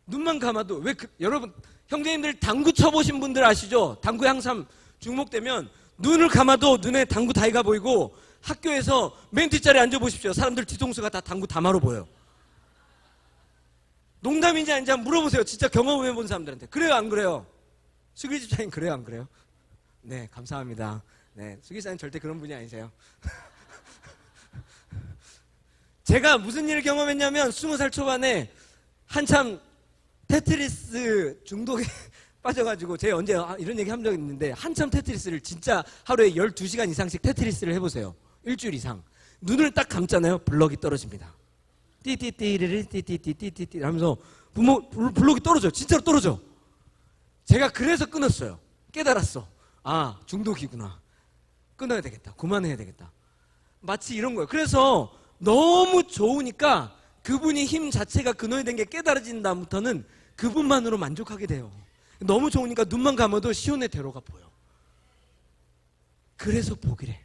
눈만 감아도 여러분 형제님들 당구 쳐보신 분들 아시죠? 당구에 항상 중목되면 눈을 감아도 눈에 당구 다이가 보이고, 학교에서 맨 뒷자리에 앉아보십시오. 사람들 뒤통수가 다 당구 다마로 보여요. 농담인지 아닌지 한번 물어보세요. 진짜 경험해본 사람들한테. 그래요, 안 그래요? 수길 집사님 그래요, 안 그래요? 네, 감사합니다. 네, 수길 집사님 절대 그런 분이 아니세요. 제가 무슨 일을 경험했냐면 20살 초반에 한참 테트리스 중독에 빠져가지고, 제가 언제 이런 얘기 한 적 있는데, 한참 테트리스를 진짜 하루에 12시간 이상씩 테트리스를 해보세요. 일주일 이상. 눈을 딱 감잖아요. 블럭이 떨어집니다. 띠띠띠리리 띠띠띠띠띠 하면서 블럭이 떨어져요. 진짜로 떨어져. 제가 그래서 끊었어요. 깨달았어. 아, 중독이구나. 끊어야 되겠다. 그만해야 되겠다. 마치 이런 거예요. 그래서 너무 좋으니까 그분이 힘 자체가 근원이 된 게 깨달아진 다음부터는 그분만으로 만족하게 돼요. 너무 좋으니까 눈만 감아도 시온의 대로가 보여. 그래서 복이래.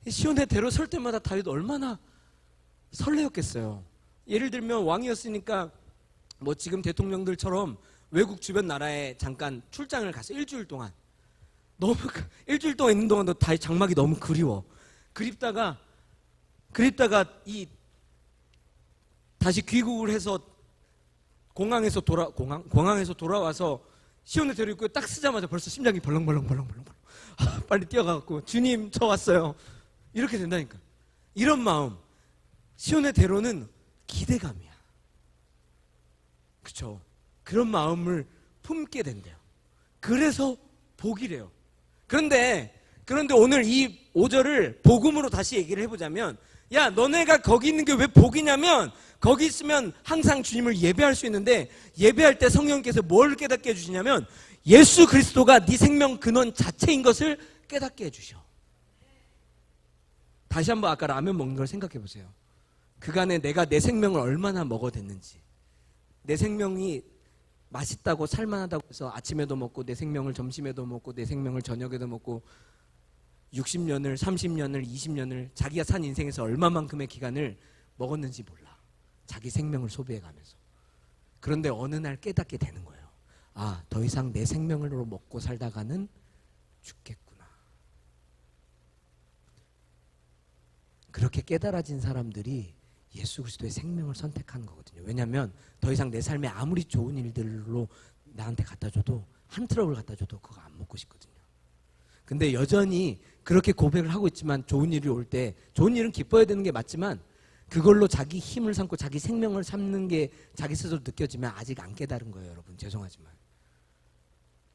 시온의 대로 설 때마다 다윗 얼마나 설레었겠어요. 예를 들면 왕이었으니까 뭐 지금 대통령들처럼 외국 주변 나라에 잠깐 출장을 갔어요. 일주일 동안. 일주일 동안 있는 동안도 다윗 장막이 너무 그리워. 그립다가 다시 귀국을 해서 공항에서 돌아와서 시온의 대로 입고 딱 쓰자마자 벌써 심장이 벌렁벌렁. 빨리 뛰어가갖고 주님 저 왔어요. 이렇게 된다니까. 이런 마음. 시온의 대로는 기대감이야. 그렇죠? 그런 마음을 품게 된대요. 그래서 복이래요. 그런데 오늘 이 5절을 복음으로 다시 얘기를 해보자면, 야, 너네가 거기 있는 게 왜 복이냐면, 거기 있으면 항상 주님을 예배할 수 있는데, 예배할 때 성령께서 뭘 깨닫게 해주시냐면 예수 그리스도가 네 생명 근원 자체인 것을 깨닫게 해주셔. 다시 한번 아까 라면 먹는 걸 생각해 보세요. 그간에 내가 내 생명을 얼마나 먹어댔는지. 내 생명이 맛있다고 살만하다고 해서 아침에도 먹고, 내 생명을 점심에도 먹고, 내 생명을 저녁에도 먹고, 60년을 30년을 20년을 자기가 산 인생에서 얼마만큼의 기간을 먹었는지 몰라. 자기 생명을 소비해가면서. 그런데 어느 날 깨닫게 되는 거예요. 아, 더 이상 내 생명으로 먹고 살다가는 죽겠구나. 그렇게 깨달아진 사람들이 예수 그리스도의 생명을 선택하는 거거든요. 왜냐하면 더 이상 내 삶에 아무리 좋은 일들로 나한테 갖다 줘도, 한 트럭을 갖다 줘도 그거 안 먹고 싶거든요. 근데 여전히 그렇게 고백을 하고 있지만, 좋은 일이 올 때, 좋은 일은 기뻐해야 되는 게 맞지만 그걸로 자기 힘을 삼고 자기 생명을 삼는 게 자기 스스로 느껴지면 아직 안 깨달은 거예요. 여러분 죄송하지만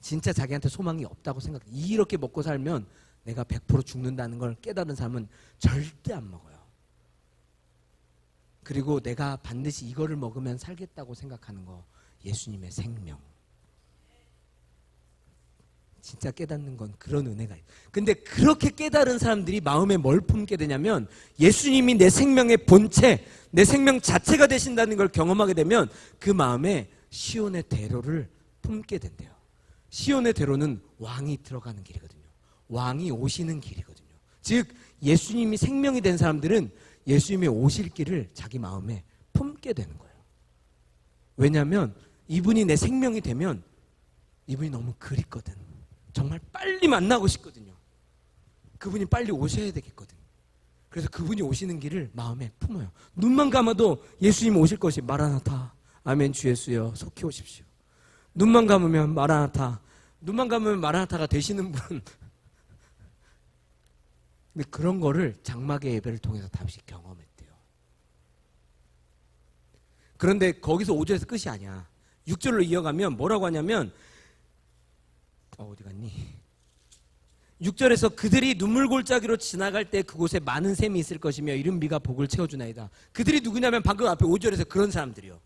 진짜 자기한테 소망이 없다고 생각해요. 이렇게 먹고 살면 내가 100% 죽는다는 걸 깨달은 사람은 절대 안 먹어요. 그리고 내가 반드시 이거를 먹으면 살겠다고 생각하는 거, 예수님의 생명. 진짜 깨닫는 건 그런 은혜가 있어요. 근데 그렇게 깨달은 사람들이 마음에 뭘 품게 되냐면, 예수님이 내 생명의 본체, 내 생명 자체가 되신다는 걸 경험하게 되면 그 마음에 시온의 대로를 품게 된대요. 시온의 대로는 왕이 들어가는 길이거든요. 왕이 오시는 길이거든요. 즉 예수님이 생명이 된 사람들은 예수님이 오실 길을 자기 마음에 품게 되는 거예요. 왜냐하면 이분이 내 생명이 되면 이분이 너무 그립거든. 정말 빨리 만나고 싶거든요. 그분이 빨리 오셔야 되겠거든. 그래서 그분이 오시는 길을 마음에 품어요. 눈만 감아도 예수님 오실 것이 마라나타, 아멘 주 예수여 속히 오십시오. 눈만 감으면 마라나타, 눈만 감으면 마라나타가 되시는 분 근데 그런 거를 장막의 예배를 통해서 다윗이 경험했대요. 그런데 거기서 5절에서 끝이 아니야. 6절로 이어가면 뭐라고 하냐면 어디 갔니? 6절에서 그들이 눈물골짜기로 지나갈 때 그곳에 많은 샘이 있을 것이며 이른 비가 복을 채워주나이다. 그들이 누구냐면 방금 앞에 5절에서 그런 사람들이요.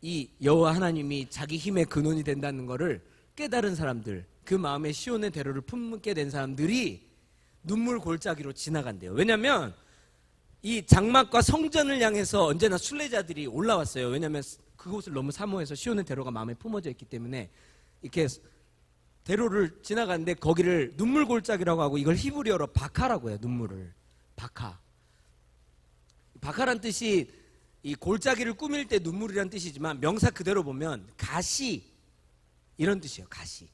이 여호와 하나님이 자기 힘의 근원이 된다는 것을 깨달은 사람들, 그 마음에 시온의 대로를 품게 된 사람들이 눈물 골짜기로 지나간대요. 왜냐하면 이 장막과 성전을 향해서 언제나 순례자들이 올라왔어요. 왜냐하면 그곳을 너무 사모해서 시온의 대로가 마음에 품어져 있기 때문에 이렇게 대로를 지나가는데 거기를 눈물 골짜기라고 하고, 이걸 히브리어로 바카라고 해요. 눈물을 바카. 바카란 뜻이 이 골짜기를 꾸밀 때 눈물이란 뜻이지만 명사 그대로 보면 가시 이런 뜻이에요. 가시,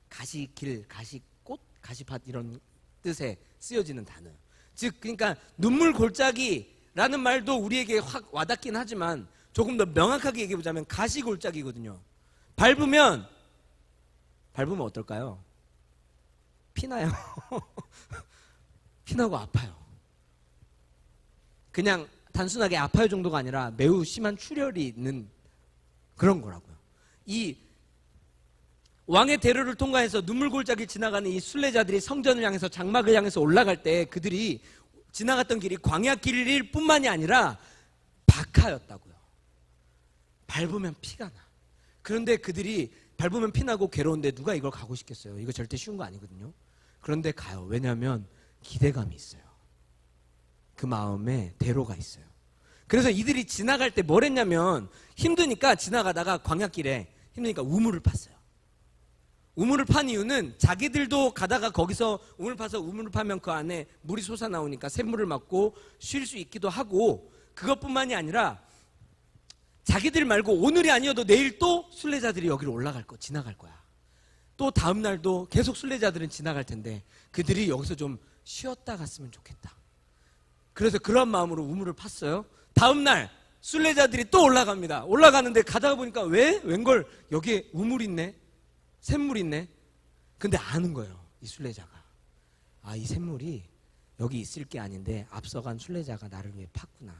가시길, 가시꽃, 가시밭 이런 뜻에 쓰여지는 단어. 즉 그러니까 눈물 골짜기라는 말도 우리에게 확 와닿긴 하지만 조금 더 명확하게 얘기해보자면 가시 골짜기거든요. 밟으면 어떨까요? 피나요. 피나고 아파요. 그냥 단순하게 아파요 정도가 아니라 매우 심한 출혈이 있는 그런 거라고요. 이 왕의 대로를 통과해서 눈물골짜기 지나가는 이 순례자들이 성전을 향해서 장막을 향해서 올라갈 때 그들이 지나갔던 길이 광야길일 뿐만이 아니라 박하였다고요. 밟으면 피가 나. 그런데 그들이 밟으면 피나고 괴로운데 누가 이걸 가고 싶겠어요? 이거 절대 쉬운 거 아니거든요. 그런데 가요. 왜냐하면 기대감이 있어요. 그 마음에 대로가 있어요. 그래서 이들이 지나갈 때 뭘 했냐면 힘드니까 지나가다가 광야길에 힘드니까 우물을 팠어요. 우물을 판 이유는 자기들도 가다가 거기서 우물 파서 우물을 파면 그 안에 물이 솟아나오니까 샘물을 맞고 쉴 수 있기도 하고, 그것뿐만이 아니라 자기들 말고 오늘이 아니어도 내일 또 순례자들이 여기로 지나갈 거야. 또 다음 날도 계속 순례자들은 지나갈 텐데 그들이 여기서 좀 쉬었다 갔으면 좋겠다. 그래서 그런 마음으로 우물을 팠어요. 다음 날 순례자들이 또 올라갑니다. 올라가는데 가다가 보니까 웬걸 여기에 우물 있네, 샘물 있네. 근데 아는 거예요, 이 순례자가. 아, 이 샘물이 여기 있을 게 아닌데 앞서간 순례자가 나를 위해 팠구나.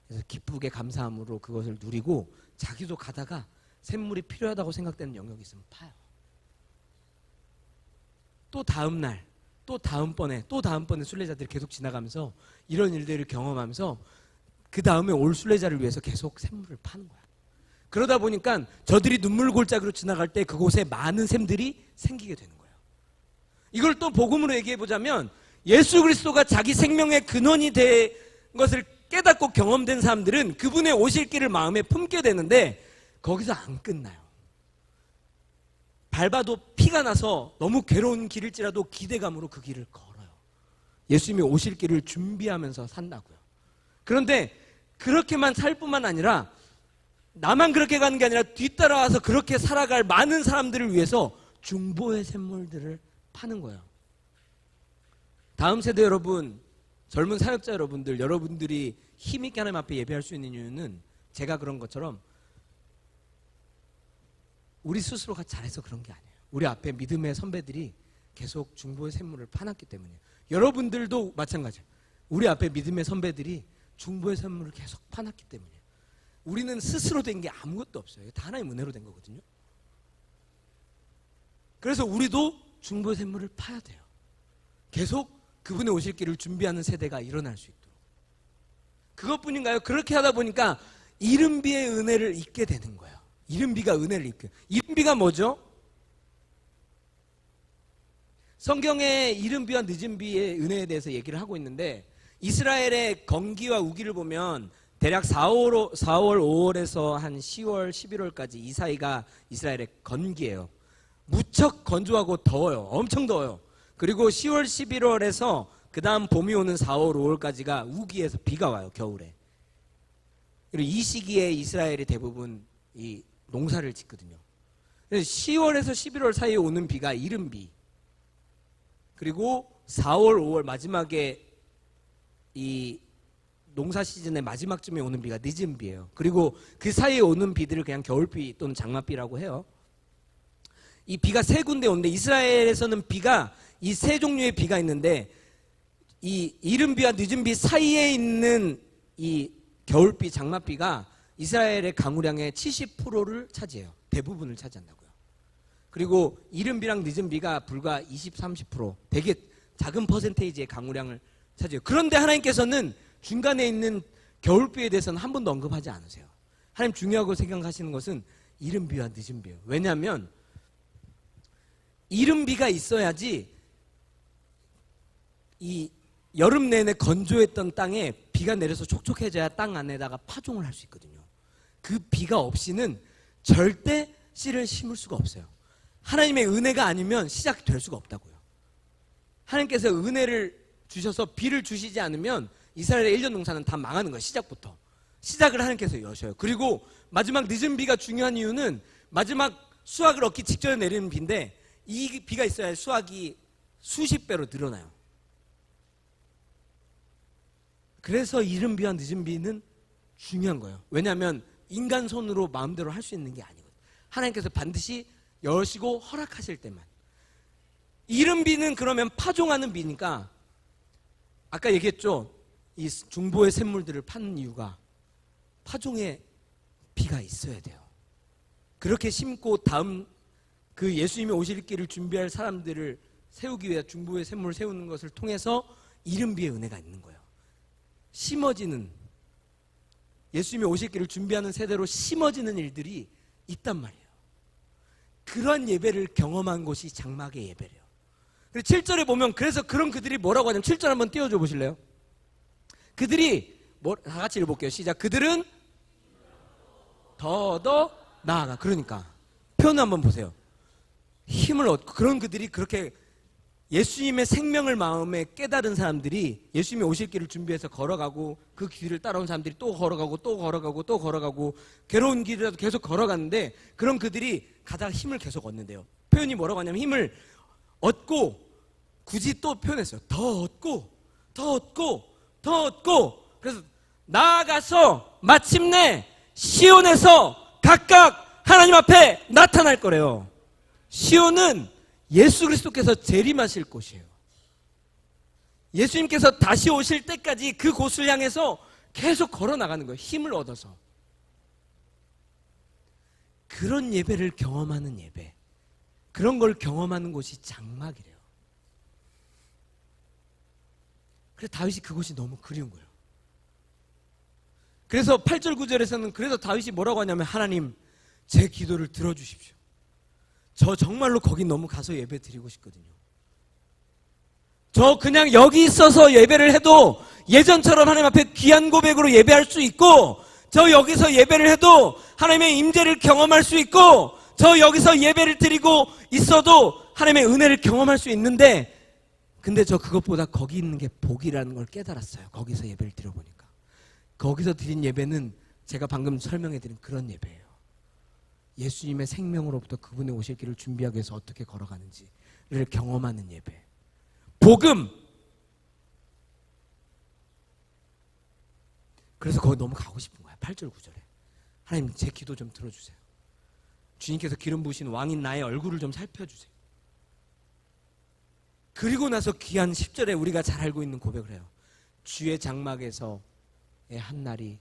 그래서 기쁘게 감사함으로 그것을 누리고 자기도 가다가 샘물이 필요하다고 생각되는 영역이 있으면 파요. 또 다음 날, 또 다음번에 순례자들이 계속 지나가면서 이런 일들을 경험하면서 그 다음에 올 순례자를 위해서 계속 샘물을 파는 거야. 그러다 보니까 저들이 눈물 골짜기로 지나갈 때 그곳에 많은 샘들이 생기게 되는 거예요. 이걸 또 복음으로 얘기해 보자면 예수 그리스도가 자기 생명의 근원이 된 것을 깨닫고 경험된 사람들은 그분의 오실 길을 마음에 품게 되는데 거기서 안 끝나요. 밟아도 피가 나서 너무 괴로운 길일지라도 기대감으로 그 길을 걸어요. 예수님이 오실 길을 준비하면서 산다고요. 그런데 그렇게만 살 뿐만 아니라 나만 그렇게 가는 게 아니라 뒤따라와서 그렇게 살아갈 많은 사람들을 위해서 중보의 샘물들을 파는 거예요. 다음 세대 여러분, 젊은 사역자 여러분들, 여러분들이 힘있게 하나님 앞에 예배할 수 있는 이유는 제가 그런 것처럼 우리 스스로가 잘해서 그런 게 아니에요. 우리 앞에 믿음의 선배들이 계속 중보의 샘물을 파놨기 때문이에요. 여러분들도 마찬가지예요. 우리 앞에 믿음의 선배들이 중보의 샘물을 계속 파놨기 때문이에요. 우리는 스스로 된 게 아무것도 없어요. 다 하나의 은혜로 된 거거든요. 그래서 우리도 중보의 샘물을 파야 돼요. 계속 그분의 오실 길을 준비하는 세대가 일어날 수 있도록. 그것뿐인가요? 그렇게 하다 보니까 이른비의 은혜를 잊게 되는 거예요. 이른비가 은혜를 입게. 이른비가 뭐죠? 성경에 이른비와 늦은비의 은혜에 대해서 얘기를 하고 있는데 이스라엘의 건기와 우기를 보면 대략 4월, 5월에서 한 10월, 11월까지 이 사이가 이스라엘의 건기예요. 무척 건조하고 더워요. 엄청 더워요. 그리고 10월, 11월에서 그 다음 봄이 오는 4월, 5월까지가 우기에서 비가 와요. 겨울에. 그리고 이 시기에 이스라엘이 대부분 이 농사를 짓거든요. 10월에서 11월 사이에 오는 비가 이른비, 그리고 4월, 5월 마지막에 이 농사 시즌의 마지막쯤에 오는 비가 늦은비예요. 그리고 그 사이에 오는 비들을 그냥 겨울비 또는 장맛비라고 해요. 이 비가 세 군데 오는데 이스라엘에서는 비가 이 세 종류의 비가 있는데 이 이른 비와 늦은 비 사이에 있는 이 겨울비, 장맛비가 이스라엘의 강우량의 70%를 차지해요. 대부분을 차지한다고요. 그리고 이른 비랑 늦은 비가 불과 20, 30% 되게 작은 퍼센테이지의 강우량을 차지해요. 그런데 하나님께서는 중간에 있는 겨울비에 대해서는 한 번도 언급하지 않으세요. 하나님 중요하고 생각하시는 것은 이른 비와 늦은 비예요. 왜냐하면 이른 비가 있어야지 이 여름 내내 건조했던 땅에 비가 내려서 촉촉해져야 땅 안에다가 파종을 할 수 있거든요. 그 비가 없이는 절대 씨를 심을 수가 없어요. 하나님의 은혜가 아니면 시작될 수가 없다고요. 하나님께서 은혜를 주셔서 비를 주시지 않으면 이스라엘의 1년 농사는 다 망하는 거예요. 시작부터. 시작을 하나님께서 여셔요. 그리고 마지막 늦은 비가 중요한 이유는 마지막 수확을 얻기 직전에 내리는 비인데 이 비가 있어야 수확이 수십 배로 늘어나요. 그래서 이른 비와 늦은 비는 중요한 거예요. 왜냐하면 인간 손으로 마음대로 할 수 있는 게 아니거든요. 하나님께서 반드시 여시고 허락하실 때만. 이른 비는 그러면 파종하는 비니까 아까 얘기했죠. 이 중보의 샘물들을 파는 이유가 파종에 비가 있어야 돼요. 그렇게 심고 다음 그 예수님이 오실 길을 준비할 사람들을 세우기 위해 중보의 샘물을 세우는 것을 통해서 이른 비의 은혜가 있는 거예요. 심어지는, 예수님이 오실 길을 준비하는 세대로 심어지는 일들이 있단 말이에요. 그런 예배를 경험한 곳이 장막의 예배래요. 그리고 7절에 보면 그래서 그런 그들이 뭐라고 하냐면 7절 한번 띄워줘 보실래요? 그들이 다 같이 읽어볼게요. 시작. 그들은 더 나아가. 그러니까 표현 한번 보세요. 힘을 얻고 그런 그들이 그렇게 예수님의 생명을 마음에 깨달은 사람들이 예수님이 오실 길을 준비해서 걸어가고 그 길을 따라온 사람들이 또 걸어가고 또 걸어가고 또 걸어가고 괴로운 길이라도 계속 걸어가는데 그런 그들이 가다가 힘을 계속 얻는데요. 표현이 뭐라고 하냐면 힘을 얻고 굳이 또 표현했어요. 더 얻고 더 얻고 더 얻고 그래서 나아가서 마침내 시온에서 각각 하나님 앞에 나타날 거래요. 시온은 예수 그리스도께서 재림하실 곳이에요. 예수님께서 다시 오실 때까지 그 곳을 향해서 계속 걸어나가는 거예요. 힘을 얻어서. 그런 예배를 경험하는 예배, 그런 걸 경험하는 곳이 장막이래요. 그래서 다윗이 그곳이 너무 그리운 거예요. 그래서 8절 9절에서는 그래서 다윗이 뭐라고 하냐면 하나님 제 기도를 들어주십시오. 저 정말로 거기 너무 가서 예배 드리고 싶거든요. 저 그냥 여기 있어서 예배를 해도 예전처럼 하나님 앞에 귀한 고백으로 예배할 수 있고 저 여기서 예배를 해도 하나님의 임재를 경험할 수 있고 저 여기서 예배를 드리고 있어도 하나님의 은혜를 경험할 수 있는데 근데 저 그것보다 거기 있는 게 복이라는 걸 깨달았어요. 거기서 예배를 드려보니까. 거기서 드린 예배는 제가 방금 설명해드린 그런 예배예요. 예수님의 생명으로부터 그분의 오실 길을 준비하기 위해서 어떻게 걸어가는지를 경험하는 예배. 복음. 그래서 거기 너무 가고 싶은 거야. 8절 9절에. 하나님 제 기도 좀 들어주세요. 주님께서 기름 부으신 왕인 나의 얼굴을 좀 살펴주세요. 그리고 나서 귀한 10절에 우리가 잘 알고 있는 고백을 해요. 주의 장막에서의 한 날이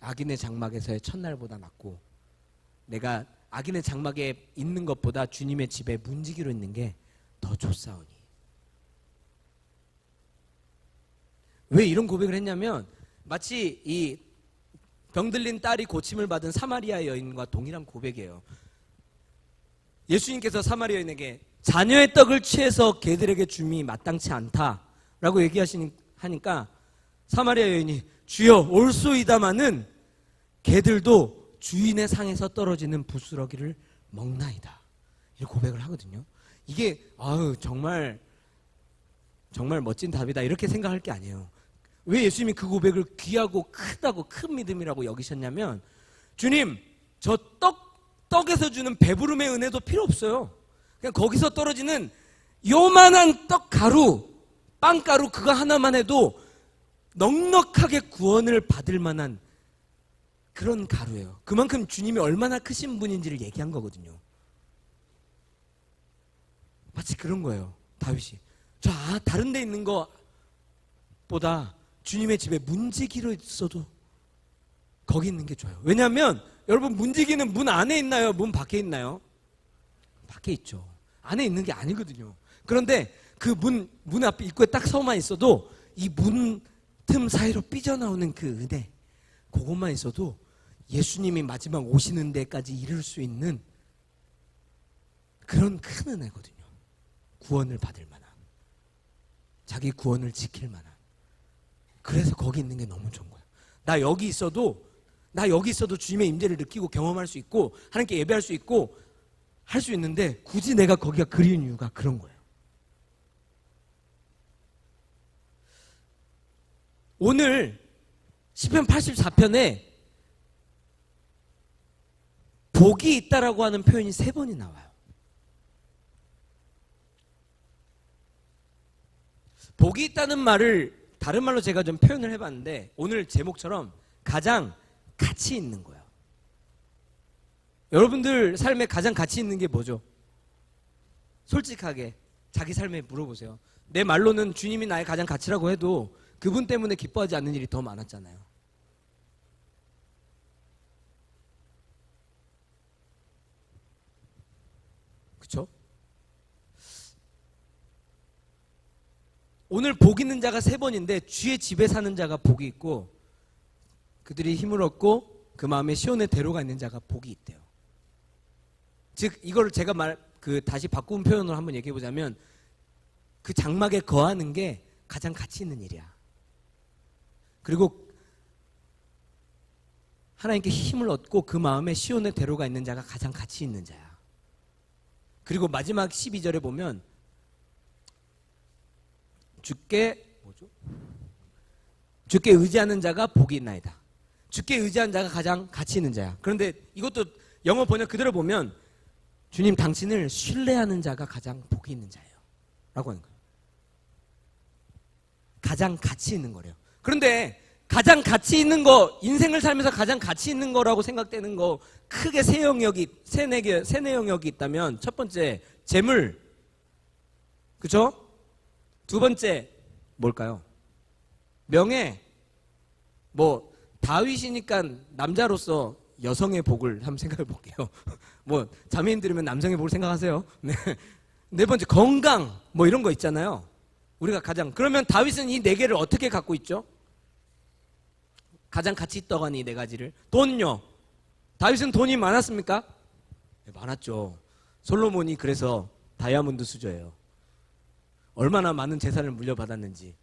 악인의 장막에서의 첫날보다 낫고 내가 악인의 장막에 있는 것보다 주님의 집에 문지기로 있는 게 더 좋사오니. 왜 이런 고백을 했냐면 마치 이 병들린 딸이 고침을 받은 사마리아 여인과 동일한 고백이에요. 예수님께서 사마리아 여인에게 자녀의 떡을 취해서 개들에게 줌이 마땅치 않다라고 하니까 사마리아 여인이 주여 올소이다마는 개들도 주인의 상에서 떨어지는 부스러기를 먹나이다. 이렇게 고백을 하거든요. 이게 정말 멋진 답이다 이렇게 생각할 게 아니에요. 왜 예수님이 그 고백을 귀하고 크다고 큰 믿음이라고 여기셨냐면 주님 저 떡에서 주는 배부름의 은혜도 필요 없어요. 그냥 거기서 떨어지는 요만한 떡가루, 빵가루 그거 하나만 해도 넉넉하게 구원을 받을 만한 그런 가루예요. 그만큼 주님이 얼마나 크신 분인지를 얘기한 거거든요. 마치 그런 거예요. 다윗이 다른 데 있는 것보다 주님의 집에 문지기로 있어도 거기 있는 게 좋아요. 왜냐하면 여러분, 문지기는 문 안에 있나요? 문 밖에 있나요? 밖에 있죠. 안에 있는 게 아니거든요. 그런데 그 문 앞에 입구에 딱 서만 있어도 이 문 틈 사이로 삐져나오는 그 은혜, 그것만 있어도 예수님이 마지막 오시는 데까지 이룰 수 있는 그런 큰 은혜거든요. 구원을 받을 만한, 자기 구원을 지킬 만한. 그래서 거기 있는 게 너무 좋은 거야. 나 여기 있어도 주님의 임재를 느끼고 경험할 수 있고 하나님께 예배할 수 있고 할 수 있는데, 굳이 내가 거기가 그리운 이유가 그런 거예요. 오늘 시편 84편에 복이 있다라고 하는 표현이 3번이 나와요. 복이 있다는 말을 다른 말로 제가 좀 표현을 해봤는데, 오늘 제목처럼 가장 가치 있는 거예요. 여러분들 삶에 가장 가치 있는 게 뭐죠? 솔직하게 자기 삶에 물어보세요. 내 말로는 주님이 나의 가장 가치라고 해도 그분 때문에 기뻐하지 않는 일이 더 많았잖아요. 그렇죠? 오늘 복 있는 자가 3번인데 주의 집에 사는 자가 복이 있고, 그들이 힘을 얻고 그 마음에 시온의 대로가 있는 자가 복이 있대요. 즉 이걸 제가 다시 바꾼 표현으로 한번 얘기해 보자면, 그 장막에 거하는 게 가장 가치 있는 일이야. 그리고 하나님께 힘을 얻고 그 마음에 시온의 대로가 있는 자가 가장 가치 있는 자야. 그리고 마지막 12절에 보면 주께 의지하는 자가 복이 있나이다. 주께 의지하는 자가 가장 가치 있는 자야. 그런데 이것도 영어 번역 그대로 보면 주님 당신을 신뢰하는 자가 가장 복이 있는 자예요 라고 하는 거예요. 가장 가치 있는 거래요. 그런데 가장 가치 있는 거, 인생을 살면서 가장 가치 있는 거라고 생각되는 거 크게 세 영역이 있다면, 첫 번째 재물, 그죠? 두 번째 뭘까요? 명예. 다윗이니까 남자로서 여성의 복을 한번 생각해 볼게요. 자매님 들으면 남성의 복을 생각하세요. 네. 네 번째 건강, 이런 거 있잖아요. 우리가 그러면 다윗은 이 4개를 어떻게 갖고 있죠? 가장 가치 있다고 하니 4가지를. 돈요. 다윗은 돈이 많았습니까? 네, 많았죠. 솔로몬이 그래서 다이아몬드 수저예요. 얼마나 많은 재산을 물려받았는지.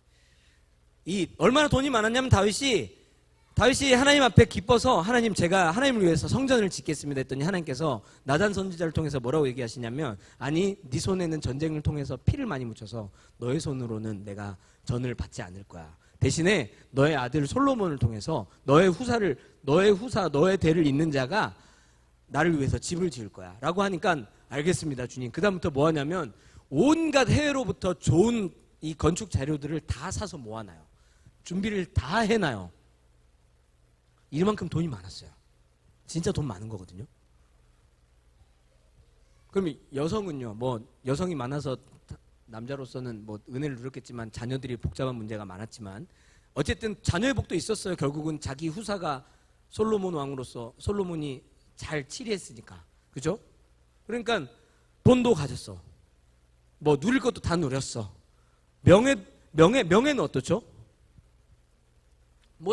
얼마나 돈이 많았냐면 다윗이 하나님 앞에 기뻐서, 하나님, 제가 하나님을 위해서 성전을 짓겠습니다 했더니 하나님께서 나단 선지자를 통해서 뭐라고 얘기하시냐면, 아니 네 손에는 전쟁을 통해서 피를 많이 묻혀서 너의 손으로는 내가 전을 받지 않을 거야. 대신에 너의 아들 솔로몬을 통해서 너의 대를 잇는 자가 나를 위해서 집을 지을 거야 라고 하니까, 알겠습니다 주님. 그 다음부터 뭐 하냐면 온갖 해외로부터 좋은 이 건축 자료들을 다 사서 모아놔요. 준비를 다 해놔요. 이만큼 돈이 많았어요. 진짜 돈 많은 거거든요. 그럼 여성은요, 여성이 많아서 남자로서는 은혜를 누렸겠지만 자녀들이 복잡한 문제가 많았지만, 어쨌든 자녀의 복도 있었어요. 결국은 자기 후사가 솔로몬 왕으로서 솔로몬이 잘 치리했으니까. 그죠? 그러니까 돈도 가졌어. 누릴 것도 다 누렸어. 명예는 어떻죠?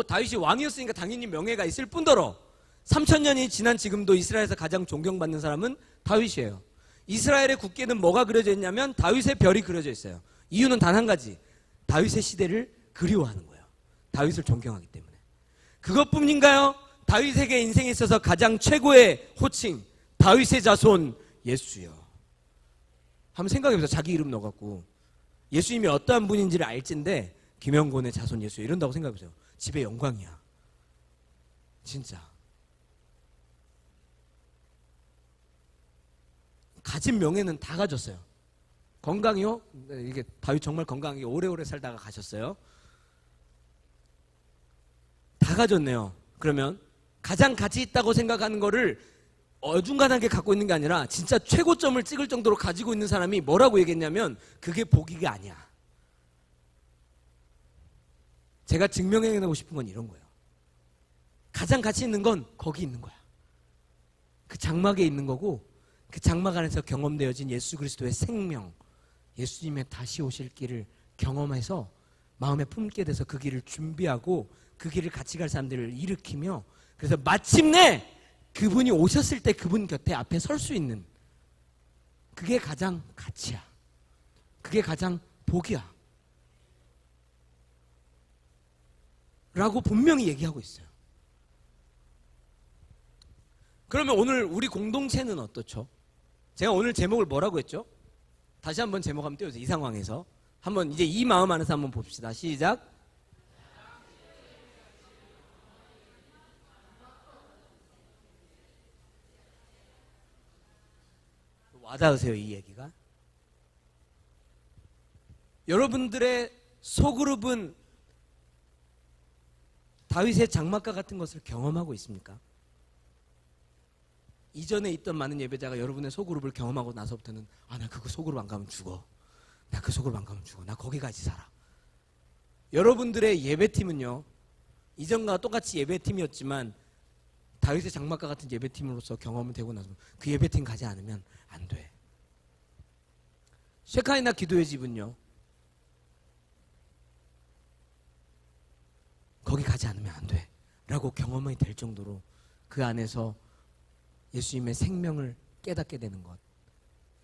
다윗이 왕이었으니까 당연히 명예가 있을 뿐더러 3000년이 지난 지금도 이스라엘에서 가장 존경받는 사람은 다윗이에요. 이스라엘의 국기에는 뭐가 그려져 있냐면 다윗의 별이 그려져 있어요. 이유는 단 한 가지. 다윗의 시대를 그리워하는 거예요. 다윗을 존경하기 때문에. 그것뿐인가요? 다윗에게 인생에 있어서 가장 최고의 호칭, 다윗의 자손 예수요. 한번 생각해보세요. 자기 이름 넣어갖고 예수님이 어떠한 분인지를 알진데 김영곤의 자손 예수 이런다고 생각해보세요. 집의 영광이야. 진짜. 가진 명예는 다 가졌어요. 건강이요? 이게 다윗 정말 건강하게 오래오래 살다가 가셨어요. 다 가졌네요. 그러면 가장 가치 있다고 생각하는 거를 어중간하게 갖고 있는 게 아니라 진짜 최고점을 찍을 정도로 가지고 있는 사람이 뭐라고 얘기했냐면 그게 복이가 아니야. 제가 증명해내고 싶은 건 이런 거예요. 가장 가치 있는 건 거기 있는 거야. 그 장막에 있는 거고, 그 장막 안에서 경험되어진 예수 그리스도의 생명, 예수님의 다시 오실 길을 경험해서 마음에 품게 돼서 그 길을 준비하고 그 길을 같이 갈 사람들을 일으키며, 그래서 마침내 그분이 오셨을 때 그분 곁에 앞에 설 수 있는, 그게 가장 가치야. 그게 가장 복이야. 라고 분명히 얘기하고 있어요. 그러면 오늘 우리 공동체는 어떻죠? 제가 오늘 제목을 뭐라고 했죠? 다시 한번 제목 한번 띄워주세요. 이 상황에서 한번 이제 이 마음 안에서 한번 봅시다. 시작. 와닿으세요, 이 얘기가? 여러분들의 소그룹은 다윗의 장막과 같은 것을 경험하고 있습니까? 이전에 있던 많은 예배자가 여러분의 소그룹을 경험하고 나서부터는 나 그거 소그룹 안 가면 죽어. 나 그 소그룹 안 가면 죽어. 나 거기 같이 살아. 여러분들의 예배팀은요, 이전과 똑같이 예배팀이었지만 다윗의 장막과 같은 예배팀으로서 경험이 되고 나서 그 예배팀 가지 않으면 안 돼. 쉐카이나 기도의 집은요, 거기 가지 않으면 안 돼 라고 경험이 될 정도로 그 안에서 예수님의 생명을 깨닫게 되는 것,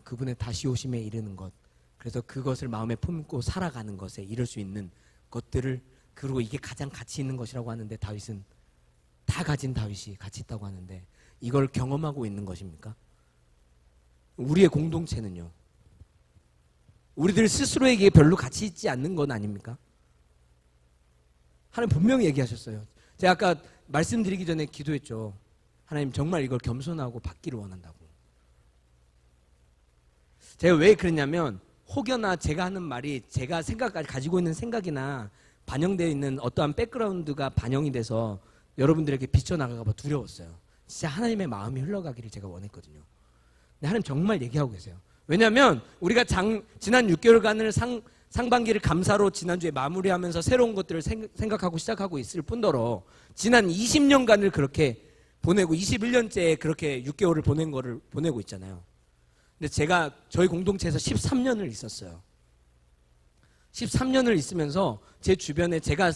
그분의 다시 오심에 이르는 것, 그래서 그것을 마음에 품고 살아가는 것에 이를 수 있는 것들을, 그리고 이게 가장 가치 있는 것이라고 하는데, 다윗은 다 가진 다윗이 가치 있다고 하는데 이걸 경험하고 있는 것입니까? 우리의 공동체는요, 우리들 스스로에게 별로 가치 있지 않는 건 아닙니까? 하나님 분명히 얘기하셨어요. 제가 아까 말씀드리기 전에 기도했죠. 하나님 정말 이걸 겸손하고 받기를 원한다고. 제가 왜 그랬냐면, 혹여나 제가 하는 말이 제가 가지고 있는 생각이나 반영되어 있는 어떠한 백그라운드가 반영이 돼서 여러분들에게 비춰나갈까 봐 두려웠어요. 진짜 하나님의 마음이 흘러가기를 제가 원했거든요. 근데 하나님 정말 얘기하고 계세요. 왜냐하면 우리가 지난 6개월간을 상반기를 감사로 지난주에 마무리하면서 새로운 것들을 생각하고 시작하고 있을 뿐더러 지난 20년간을 그렇게 보내고 21년째 그렇게 6개월을 보내고 있잖아요. 근데 제가 저희 공동체에서 13년을 있었어요. 13년을 있으면서 제 주변에 제가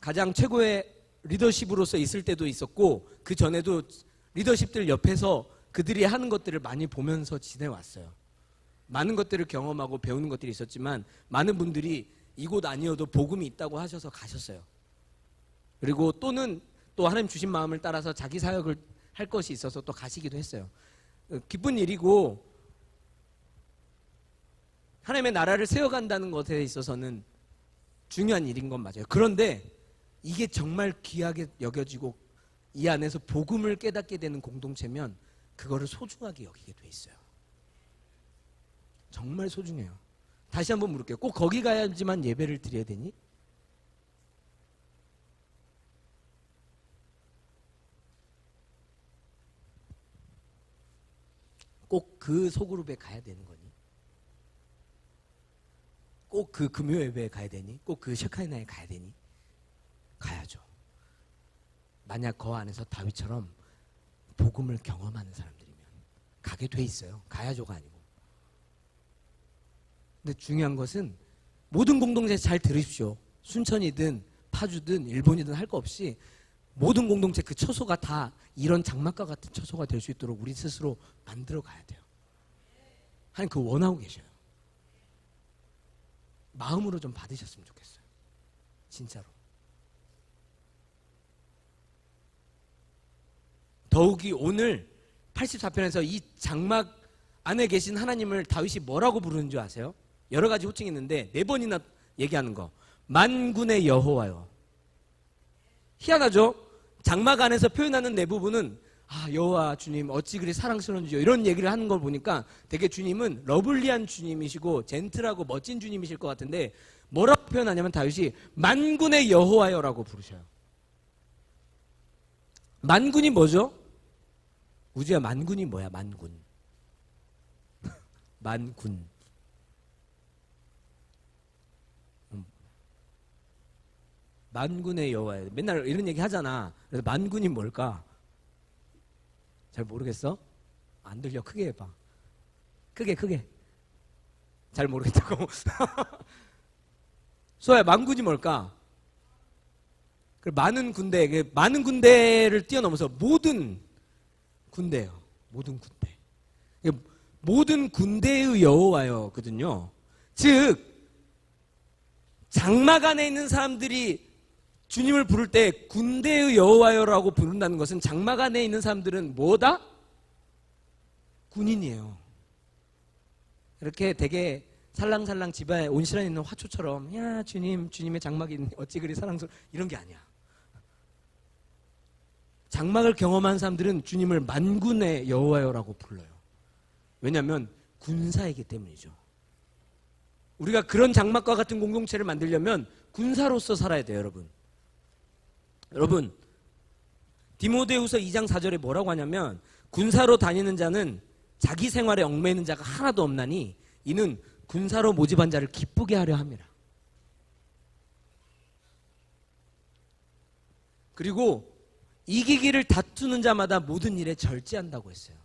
가장 최고의 리더십으로서 있을 때도 있었고, 그 전에도 리더십들 옆에서 그들이 하는 것들을 많이 보면서 지내왔어요. 많은 것들을 경험하고 배우는 것들이 있었지만 많은 분들이 이곳 아니어도 복음이 있다고 하셔서 가셨어요. 그리고 또는 또 하나님 주신 마음을 따라서 자기 사역을 할 것이 있어서 또 가시기도 했어요. 기쁜 일이고 하나님의 나라를 세워간다는 것에 있어서는 중요한 일인 건 맞아요. 그런데 이게 정말 귀하게 여겨지고 이 안에서 복음을 깨닫게 되는 공동체면 그거를 소중하게 여기게 돼 있어요. 정말 소중해요. 다시 한번 물을게요. 꼭 거기 가야지만 예배를 드려야 되니? 꼭 그 소그룹에 가야 되는 거니? 꼭 그 금요 예배에 가야 되니? 꼭 그 셰카이나에 가야 되니? 가야죠. 만약 그 안에서 다윗처럼 복음을 경험하는 사람들이면 가게 돼 있어요. 가야죠가 아니고. 근데 중요한 것은 모든 공동체 잘 들으십시오. 순천이든 파주든 일본이든 할 거 없이 모든 공동체 그 처소가 다 이런 장막과 같은 처소가 될 수 있도록 우리 스스로 만들어 가야 돼요. 하나님 그거 원하고 계셔요. 마음으로 좀 받으셨으면 좋겠어요. 진짜로. 더욱이 오늘 84편에서 이 장막 안에 계신 하나님을 다윗이 뭐라고 부르는 줄 아세요? 여러 가지 호칭이 있는데 4번이나 얘기하는 거. 만군의 여호와요. 희한하죠? 장막 안에서 표현하는 대부분은 여호와 주님 어찌 그리 사랑스러운지요, 이런 얘기를 하는 걸 보니까 되게 주님은 러블리한 주님이시고 젠틀하고 멋진 주님이실 것 같은데 뭐라고 표현하냐면 다윗이 만군의 여호와여라고 부르셔요. 만군이 뭐죠? 우주야, 만군이 뭐야? 만군. 만군. 만군의 여호와. 맨날 이런 얘기 하잖아. 그래서 만군이 뭘까? 잘 모르겠어? 안 들려. 크게 해봐. 크게. 잘 모르겠다고. 소아야, 만군이 뭘까? 많은 군대, 많은 군대를 뛰어넘어서 모든 군대예요. 모든 군대. 모든 군대의 여호와였거든요. 즉 장막 안에 있는 사람들이 주님을 부를 때 군대의 여호와여라고 부른다는 것은 장막 안에 있는 사람들은 뭐다? 군인이에요. 이렇게 되게 살랑살랑 집에 온실안에 있는 화초처럼 야 주님의 장막이 있네 어찌 그리 사랑스러워 이런 게 아니야. 장막을 경험한 사람들은 주님을 만군의 여호와여라고 불러요. 왜냐하면 군사이기 때문이죠. 우리가 그런 장막과 같은 공동체를 만들려면 군사로서 살아야 돼요. 여러분 디모데후서 2장 4절에 뭐라고 하냐면 군사로 다니는 자는 자기 생활에 얽매이는 자가 하나도 없나니 이는 군사로 모집한 자를 기쁘게 하려 함이라. 그리고 이기기를 다투는 자마다 모든 일에 절제한다고 했어요.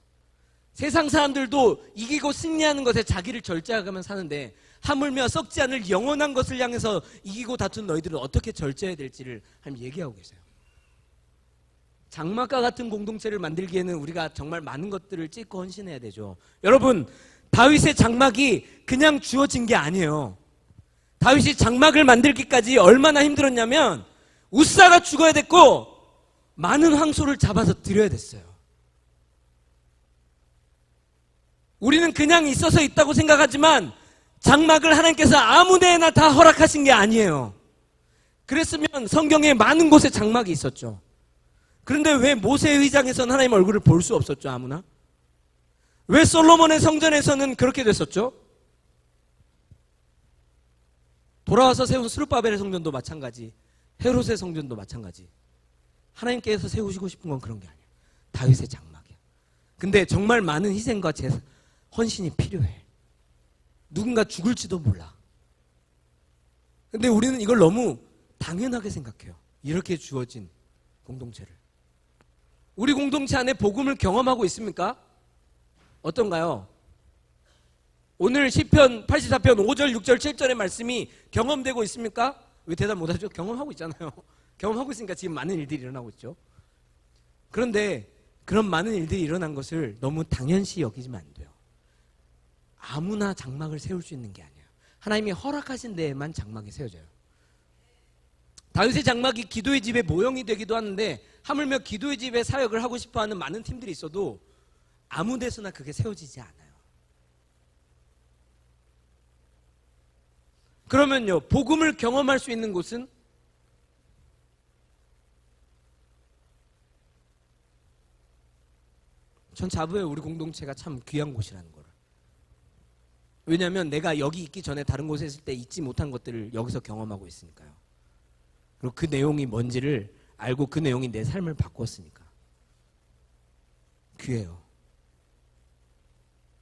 세상 사람들도 이기고 승리하는 것에 자기를 절제하가면 사는데 하물며 썩지 않을 영원한 것을 향해서 이기고 다투는 너희들은 어떻게 절제해야 될지를 하나님 얘기하고 계세요. 장막과 같은 공동체를 만들기에는 우리가 정말 많은 것들을 찢고 헌신해야 되죠. 여러분 다윗의 장막이 그냥 주어진 게 아니에요. 다윗이 장막을 만들기까지 얼마나 힘들었냐면 우사가 죽어야 됐고 많은 황소를 잡아서 드려야 됐어요. 우리는 그냥 있어서 있다고 생각하지만 장막을 하나님께서 아무 데나 다 허락하신 게 아니에요. 그랬으면 성경에 많은 곳에 장막이 있었죠. 그런데 왜 모세의 의장에서는 하나님 얼굴을 볼 수 없었죠? 아무나? 왜 솔로몬의 성전에서는 그렇게 됐었죠? 돌아와서 세운 스룹바벨의 성전도 마찬가지, 헤롯의 성전도 마찬가지. 하나님께서 세우시고 싶은 건 그런 게 아니에요. 다윗의 장막이야. 근데 정말 많은 희생과 헌신이 필요해. 누군가 죽을지도 몰라. 근데 우리는 이걸 너무 당연하게 생각해요. 이렇게 주어진 공동체를. 우리 공동체 안에 복음을 경험하고 있습니까? 어떤가요? 오늘 시편 84편 5절, 6절, 7절의 말씀이 경험되고 있습니까? 왜 대답 못하죠? 경험하고 있잖아요. 경험하고 있으니까 지금 많은 일들이 일어나고 있죠. 그런데 그런 많은 일들이 일어난 것을 너무 당연시 여기지면 안 돼요. 아무나 장막을 세울 수 있는 게 아니에요. 하나님이 허락하신 데에만 장막이 세워져요. 다윗의 장막이 기도의 집의 모형이 되기도 하는데 하물며 기도의 집의 사역을 하고 싶어하는 많은 팀들이 있어도 아무 데서나 그게 세워지지 않아요. 그러면요, 복음을 경험할 수 있는 곳은 전 자부해 우리 공동체가 참 귀한 곳이라는 거를. 왜냐하면 내가 여기 있기 전에 다른 곳에 있을 때 잊지 못한 것들을 여기서 경험하고 있으니까요. 그리고 그 내용이 뭔지를 알고 그 내용이 내 삶을 바꿨으니까. 귀해요.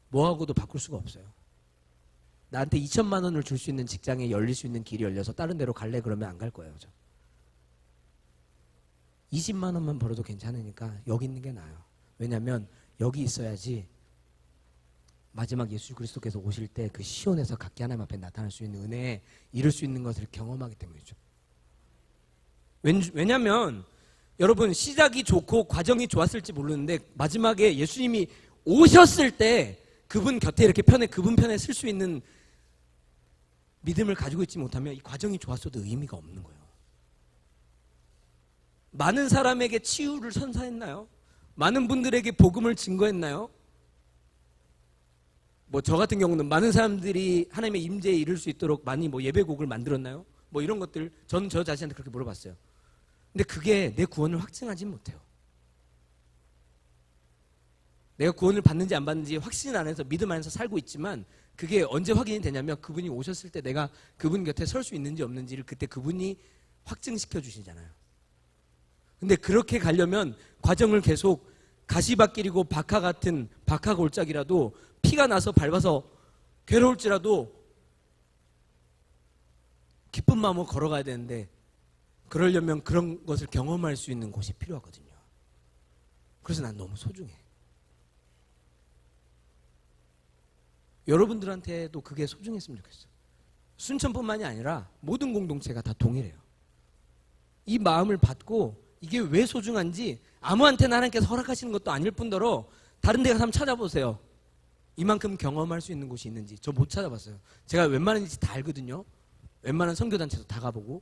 뭐하고도 바꿀 수가 없어요. 나한테 2천만 원을 줄 수 있는 직장에 열릴 수 있는 길이 열려서 다른 데로 갈래 그러면 안 갈 거예요. 저. 20만 원만 벌어도 괜찮으니까 여기 있는 게 나아요. 왜냐하면 여기 있어야지 마지막 예수 그리스도께서 오실 때 그 시온에서 각기 하나님 앞에 나타날 수 있는 은혜에 이룰 수 있는 것을 경험하기 때문이죠. 왜냐하면 여러분 시작이 좋고 과정이 좋았을지 모르는데 마지막에 예수님이 오셨을 때 그분 곁에 이렇게 그분 편에 쓸 수 있는 믿음을 가지고 있지 못하면 이 과정이 좋았어도 의미가 없는 거예요. 많은 사람에게 치유를 선사했나요? 많은 분들에게 복음을 증거했나요? 뭐 저 같은 경우는 많은 사람들이 하나님의 임재에 이를 수 있도록 많이 뭐 예배곡을 만들었나요? 뭐 이런 것들 저는 저 자신한테 그렇게 물어봤어요. 근데 그게 내 구원을 확증하지 못해요. 내가 구원을 받는지 안 받는지 확신 안에서 믿음 안에서 살고 있지만 그게 언제 확인이 되냐면 그분이 오셨을 때 내가 그분 곁에 설 수 있는지 없는지를 그때 그분이 확증시켜 주시잖아요. 근데 그렇게 가려면 과정을 계속 가시밭길이고 박하 같은 박하 골짜기라도 피가 나서 밟아서 괴로울지라도 기쁜 마음으로 걸어가야 되는데 그러려면 그런 것을 경험할 수 있는 곳이 필요하거든요. 그래서 난 너무 소중해. 여러분들한테도 그게 소중했으면 좋겠어요. 순천뿐만이 아니라 모든 공동체가 다 동일해요. 이 마음을 받고 이게 왜 소중한지 아무한테나 하나님께서 허락하시는 것도 아닐 뿐더러 다른 데 가서 한번 찾아보세요. 이만큼 경험할 수 있는 곳이 있는지. 저 못 찾아봤어요. 제가 웬만한 짓 다 알거든요. 웬만한 선교단체도 다 가보고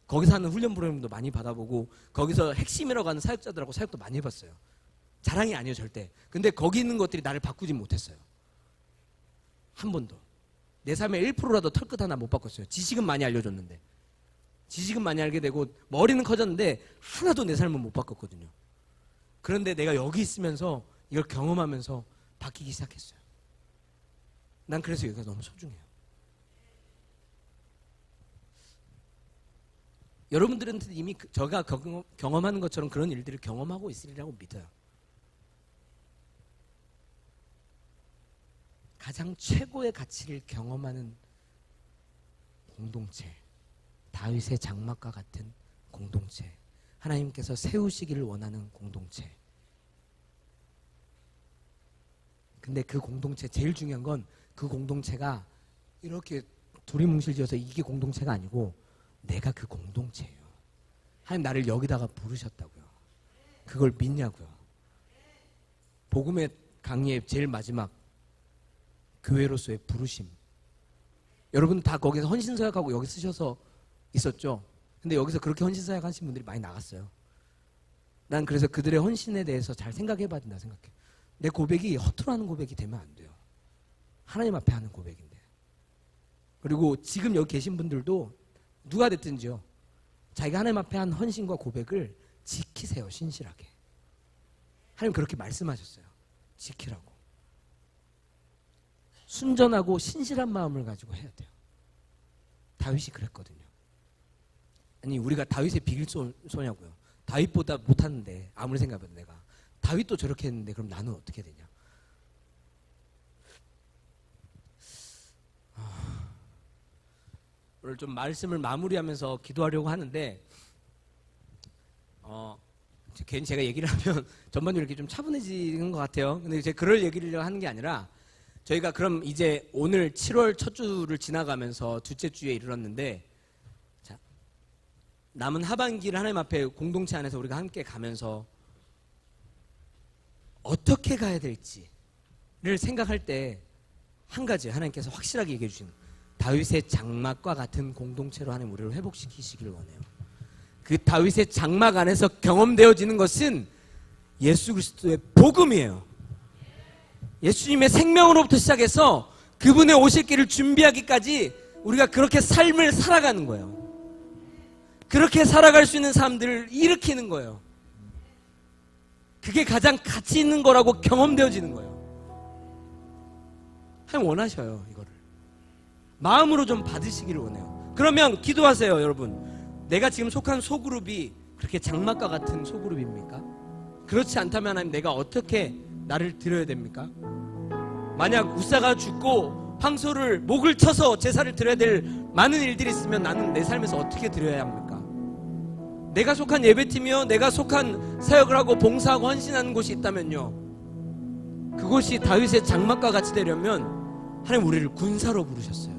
거기서 하는 훈련 프로그램도 많이 받아보고 거기서 핵심이라고 하는 사역자들하고 사역도 많이 해봤어요. 자랑이 아니에요 절대. 근데 거기 있는 것들이 나를 바꾸지 못했어요. 한 번도. 내 삶의 1%라도 털끝 하나 못 바꿨어요. 지식은 많이 알려줬는데. 지식은 많이 알게 되고 머리는 커졌는데 하나도 내 삶은 못 바꿨거든요. 그런데 내가 여기 있으면서 이걸 경험하면서 바뀌기 시작했어요. 난 그래서 여기가 너무 소중해요. 여러분들은 이미 제가 경험하는 것처럼 그런 일들을 경험하고 있으리라고 믿어요. 가장 최고의 가치를 경험하는 공동체, 다윗의 장막과 같은 공동체, 하나님께서 세우시기를 원하는 공동체. 근데 그 공동체 제일 중요한 건 그 공동체가 이렇게 두리뭉실지어서 이게 공동체가 아니고 내가 그 공동체예요. 하나님 나를 여기다가 부르셨다고요. 그걸 믿냐고요. 복음의 강의의 제일 마지막 교회로서의 부르심. 여러분 다 거기서 헌신서약하고 여기 쓰셔서 있었죠. 근데 여기서 그렇게 헌신서약 하신 분들이 많이 나갔어요. 난 그래서 그들의 헌신에 대해서 잘 생각해봐야 된다 생각해. 내 고백이 허투루 하는 고백이 되면 안 돼요. 하나님 앞에 하는 고백인데. 그리고 지금 여기 계신 분들도 누가 됐든지요. 자기가 하나님 앞에 한 헌신과 고백을 지키세요. 신실하게. 하나님 그렇게 말씀하셨어요. 지키라고. 순전하고 신실한 마음을 가지고 해야 돼요. 다윗이 그랬거든요. 아니 우리가 다윗의 비길 소냐고요. 다윗보다 못하는데 아무리 생각해도 내가 다윗도 저렇게 했는데 그럼 나는 어떻게 되냐. 오늘 좀 말씀을 마무리하면서 기도하려고 하는데 괜히 제가 얘기를 하면 전반적으로 이렇게 좀 차분해지는 것 같아요. 근데 제가 그럴 얘기를 하는 게 아니라 저희가 그럼 이제 오늘 7월 첫 주를 지나가면서 둘째 주에 이르렀는데 자, 남은 하반기를 하나님 앞에 공동체 안에서 우리가 함께 가면서 어떻게 가야 될지를 생각할 때 한 가지 하나님께서 확실하게 얘기해 주시는 다윗의 장막과 같은 공동체로 하나님 우리를 회복시키시길 원해요. 그 다윗의 장막 안에서 경험되어지는 것은 예수 그리스도의 복음이에요. 예수님의 생명으로부터 시작해서 그분의 오실 길을 준비하기까지 우리가 그렇게 삶을 살아가는 거예요. 그렇게 살아갈 수 있는 사람들을 일으키는 거예요. 그게 가장 가치 있는 거라고 경험되어지는 거예요. 하나님 원하셔요. 이거를 마음으로 좀 받으시기를 원해요. 그러면 기도하세요. 여러분 내가 지금 속한 소그룹이 그렇게 장막과 같은 소그룹입니까? 그렇지 않다면 하나님 내가 어떻게 나를 드려야 됩니까? 만약 우사가 죽고 황소를 목을 쳐서 제사를 드려야 될 많은 일들이 있으면 나는 내 삶에서 어떻게 드려야 합니까? 내가 속한 예배팀이요 내가 속한 사역을 하고 봉사하고 헌신하는 곳이 있다면요 그곳이 다윗의 장막과 같이 되려면 하나님 우리를 군사로 부르셨어요.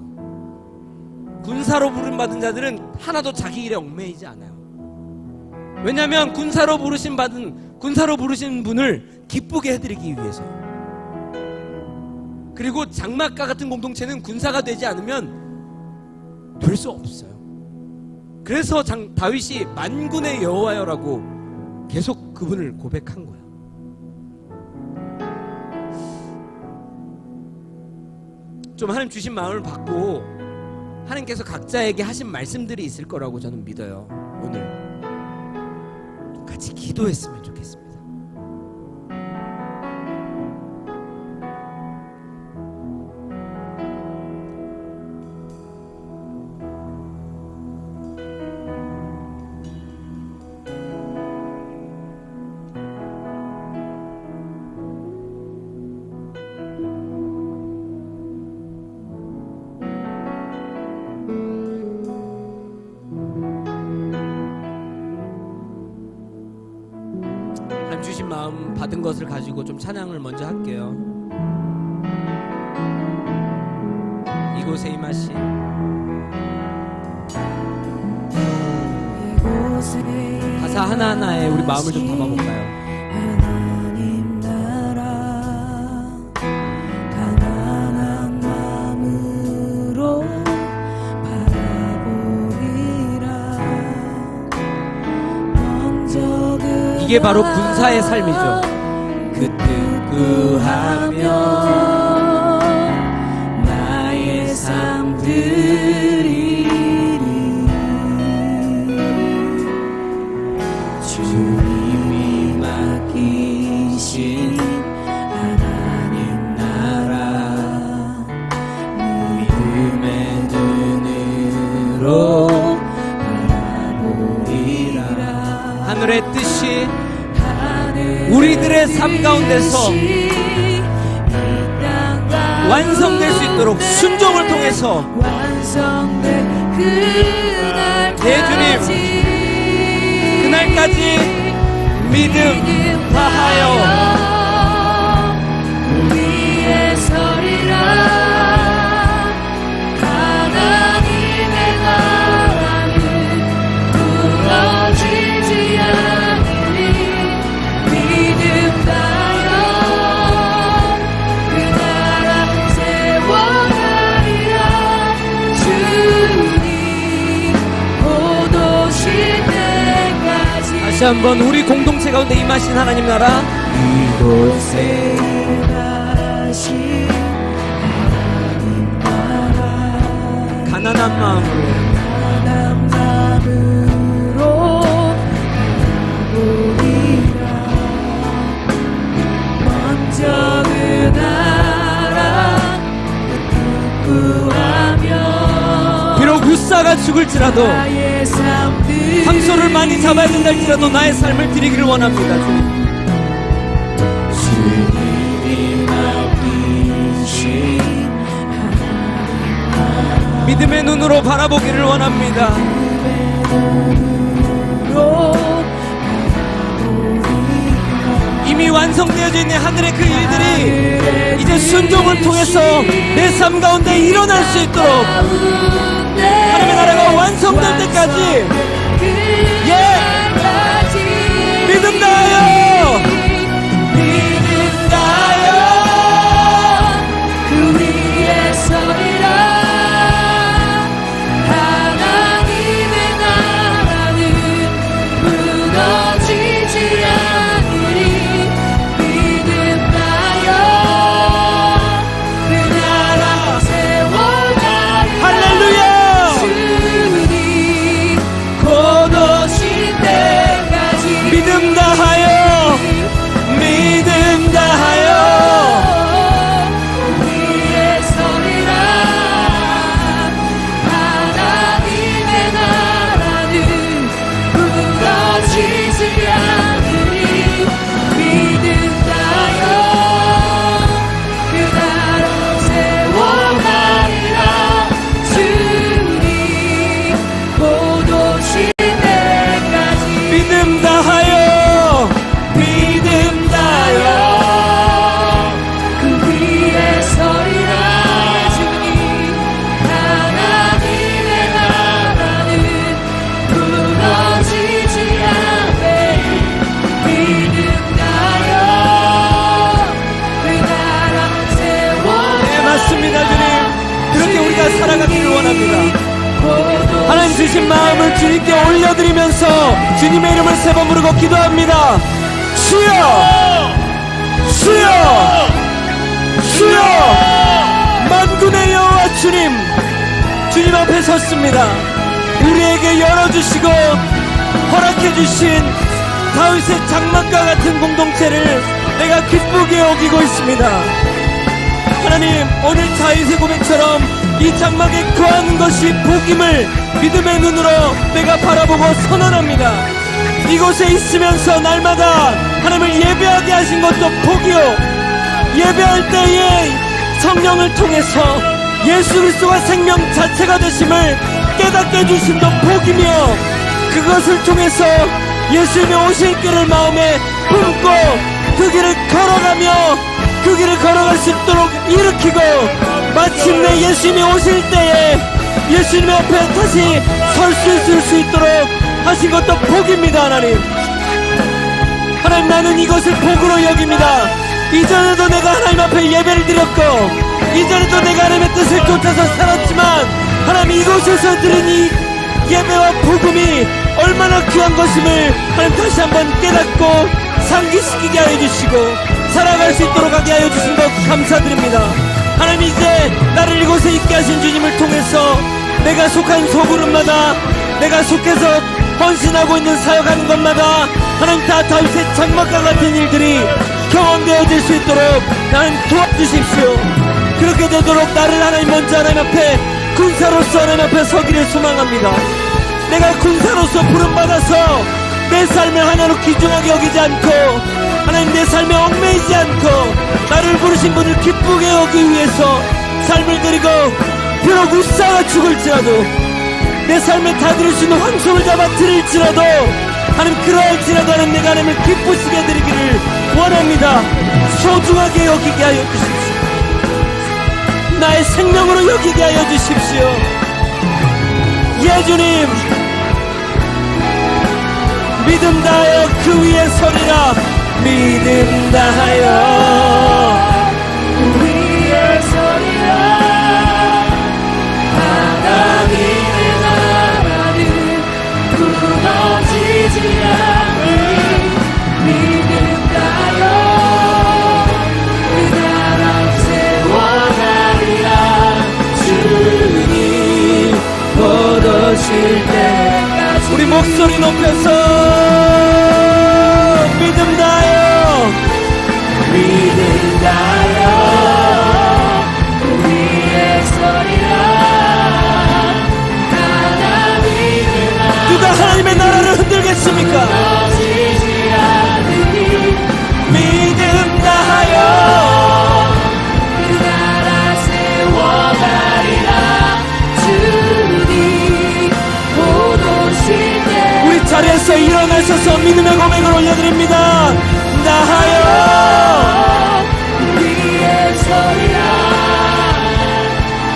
군사로 부름받은 자들은 하나도 자기 일에 얽매이지 않아요. 왜냐하면 군사로 부르신 분을 기쁘게 해드리기 위해서요. 그리고 장막과 같은 공동체는 군사가 되지 않으면 될 수 없어요. 그래서 다윗이 만군의 여호와여라고 계속 그분을 고백한 거예요. 좀 하나님 주신 마음을 받고 하나님께서 각자에게 하신 말씀들이 있을 거라고 저는 믿어요. 오늘 같이 기도했으면 좋겠습니다. 좀 받은 것을 가지고 좀 찬양을 먼저 할게요. 이곳에 임하신 가사 하나하나에 우리 마음을 좀 담아볼까요? 하나님 나라 가난한 마음으로 바라보리라. 먼저 이게 바로 군사의 삶이죠. 구하며 나의 삶 드리리. 주님이 맡기신 하나님 나라 믿음의 눈으로 바라보리라. 하늘의 뜻이 우리들의 삶 가운데서 완성될 수 있도록 순종을 통해서 내 주님 그날까지 믿음 다하여 위에 서리라. 하나님의 나라는 무너지지 않으리. 믿음 다하여 그 나라 세워가리라. 주님 곧 오실 때까지. 다시 한번 우리 공동체 가운데 임하신 하나님 나라 이곳에 임하신 하나님 나라 가난한 마음으로 가난한 마음으로 바라보리라. 먼저 그 나라 구하며 비록 우사가 죽을지라도 나의 삶 황소를 많이 잡아야 된다 할지라도 나의 삶을 드리기를 원합니다. 주님. 주님이 맡기신 믿음의 눈으로 바라보기를 원합니다. 이미 완성되어져 있는 하늘의 그 일들이 이제 순종을 통해서 내 삶 가운데 일어날 수 있도록 하나님의 나라가 완성될 때까지 믿음 다하여 믿음 다하여 그 위에 서리라. 하나님의 나라는 무너지지 않으리. 믿음 다하여 그 나라 세워가리라. 할렐루야. 주님 곧 오실 때까지 믿음 다하여 믿음 다하여 위에 서리라. 하나님의 나라는 무너지지 않으리. 믿음 다하여 그 나라 세워가리라. 주님 곧 오실 때까지 믿음 다하여 믿음 다하여 그 위에 서리라. 주님 하나님의 나라는 무너지지 않으리. 믿음 다하여 그 나라 세워가리라. 네 맞습니다. 주님 그렇게 우리가 살아가기를 원합니다. 하나님 주신 마음을 주님께 올려드리면서 주님의 이름을 세 번 부르고 기도합니다. 주여 주여 주여 만군의 여호와 주님 주님 앞에 섰습니다. 우리에게 열어주시고 허락해주신 다윗의 장막과 같은 공동체를 내가 기쁘게 여기고 있습니다. 하나님 오늘 다윗의 고백처럼 이 장막에 거하는 것이 복임을 믿음의 눈으로 내가 바라보고 선언합니다. 이곳에 있으면서 날마다 하나님을 예배하게 하신 것도 복이요 예배할 때에 성령을 통해서 예수 그리스도가 생명 자체가 되심을 깨닫게 해주심도 복이며 그것을 통해서 예수님의 오실 길을 마음에 품고 그 길을 걸어가며 그 길을 걸어갈 수 있도록 일으키고 마침내 예수님이 오실 때에 예수님 앞에 다시 설 수 있을 수 있도록 하신 것도 복입니다. 하나님, 하나님, 나는 이것을 복으로 여깁니다. 이전에도 내가 하나님 앞에 예배를 드렸고 이전에도 내가 하나님의 뜻을 쫓아서 살았지만 하나님, 이곳에서 드린 이 예배와 복음이 얼마나 귀한 것임을 하나님 다시 한번 깨닫고 상기시키게 하여 주시고 살아갈 수 있도록 하게 하여 주신 것 감사드립니다. 하나님, 이제 나를 이곳에 있게 하신 주님을 통해서 내가 속한 소그룹마다, 내가 속해서 헌신하고 있는 사역하는 것마다 하나님 다 다윗의 장막과 같은 일들이 경험되어질 수 있도록 하나님 도와주십시오. 그렇게 되도록 나를 하나님 먼저 하나님 앞에 군사로서 하나님 앞에 서기를 소망합니다. 내가 군사로서 부름받아서 내 삶을 하나로 귀중하게 여기지 않고 하나님, 내 삶에 얽매이지 않고 나를 부르신 분을 기쁘게 여기기 위해서 삶을 드리고 비록 우사가 죽을지라도 내 삶에 다 드릴 수 있는 황소를 잡아 드릴지라도 하나님, 그러할지라도 하나님, 내가 하나님을 기쁘시게 드리기를 원합니다. 소중하게 여기게 하여 주십시오. 나의 생명으로 여기게 하여 주십시오. 예, 주님, 믿음 다하여 그 위에 서리라. 믿음 다하여 위에 서리라. 하나님의 나라는 무너지지 않으니 믿음 다하여 그 나라 세워가리라. 주님 곧 오실 때까지. 우리 목소리 높여서 믿음 다하여 믿음 다하여 위에 서리라. 하나님의 나라 누가 하나님의 나라를 흔들겠습니까? 무너지지 않으니 믿음 다하여 그 나라 세워가리라. 주님 곧 오실 때 우리 자리에서 일어나셔서 믿음의 고백을 올려드립니다. 다하여 위에 서리라.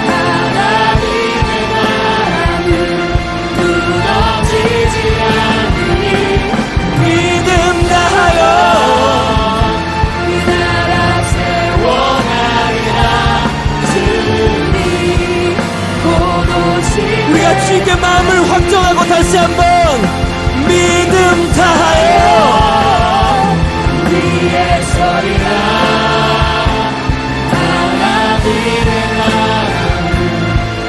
하나님의 나라는 무너지지 않으니 믿음 다하여 그 나라 세워가리라. 주님 곧 오실 우리가 주님께 마음을 확정하고 다시 한번 믿음 다하여 위에 서리라. 하나님의 나라는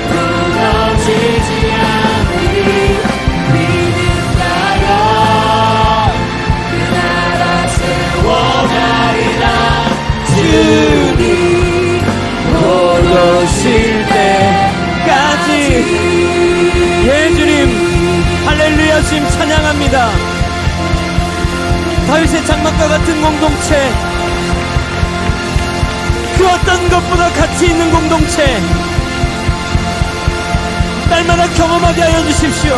무너지지 않으니 믿음 다하여 그 나라 세워가리라. 주님 곧 오실 때까지. 예, 주님, 할렐루야. 주님 찬양합니다. 다윗의 장막과 같은 공동체, 그 어떤 것보다 가치 있는 공동체 날마다 경험하게 하여 주십시오.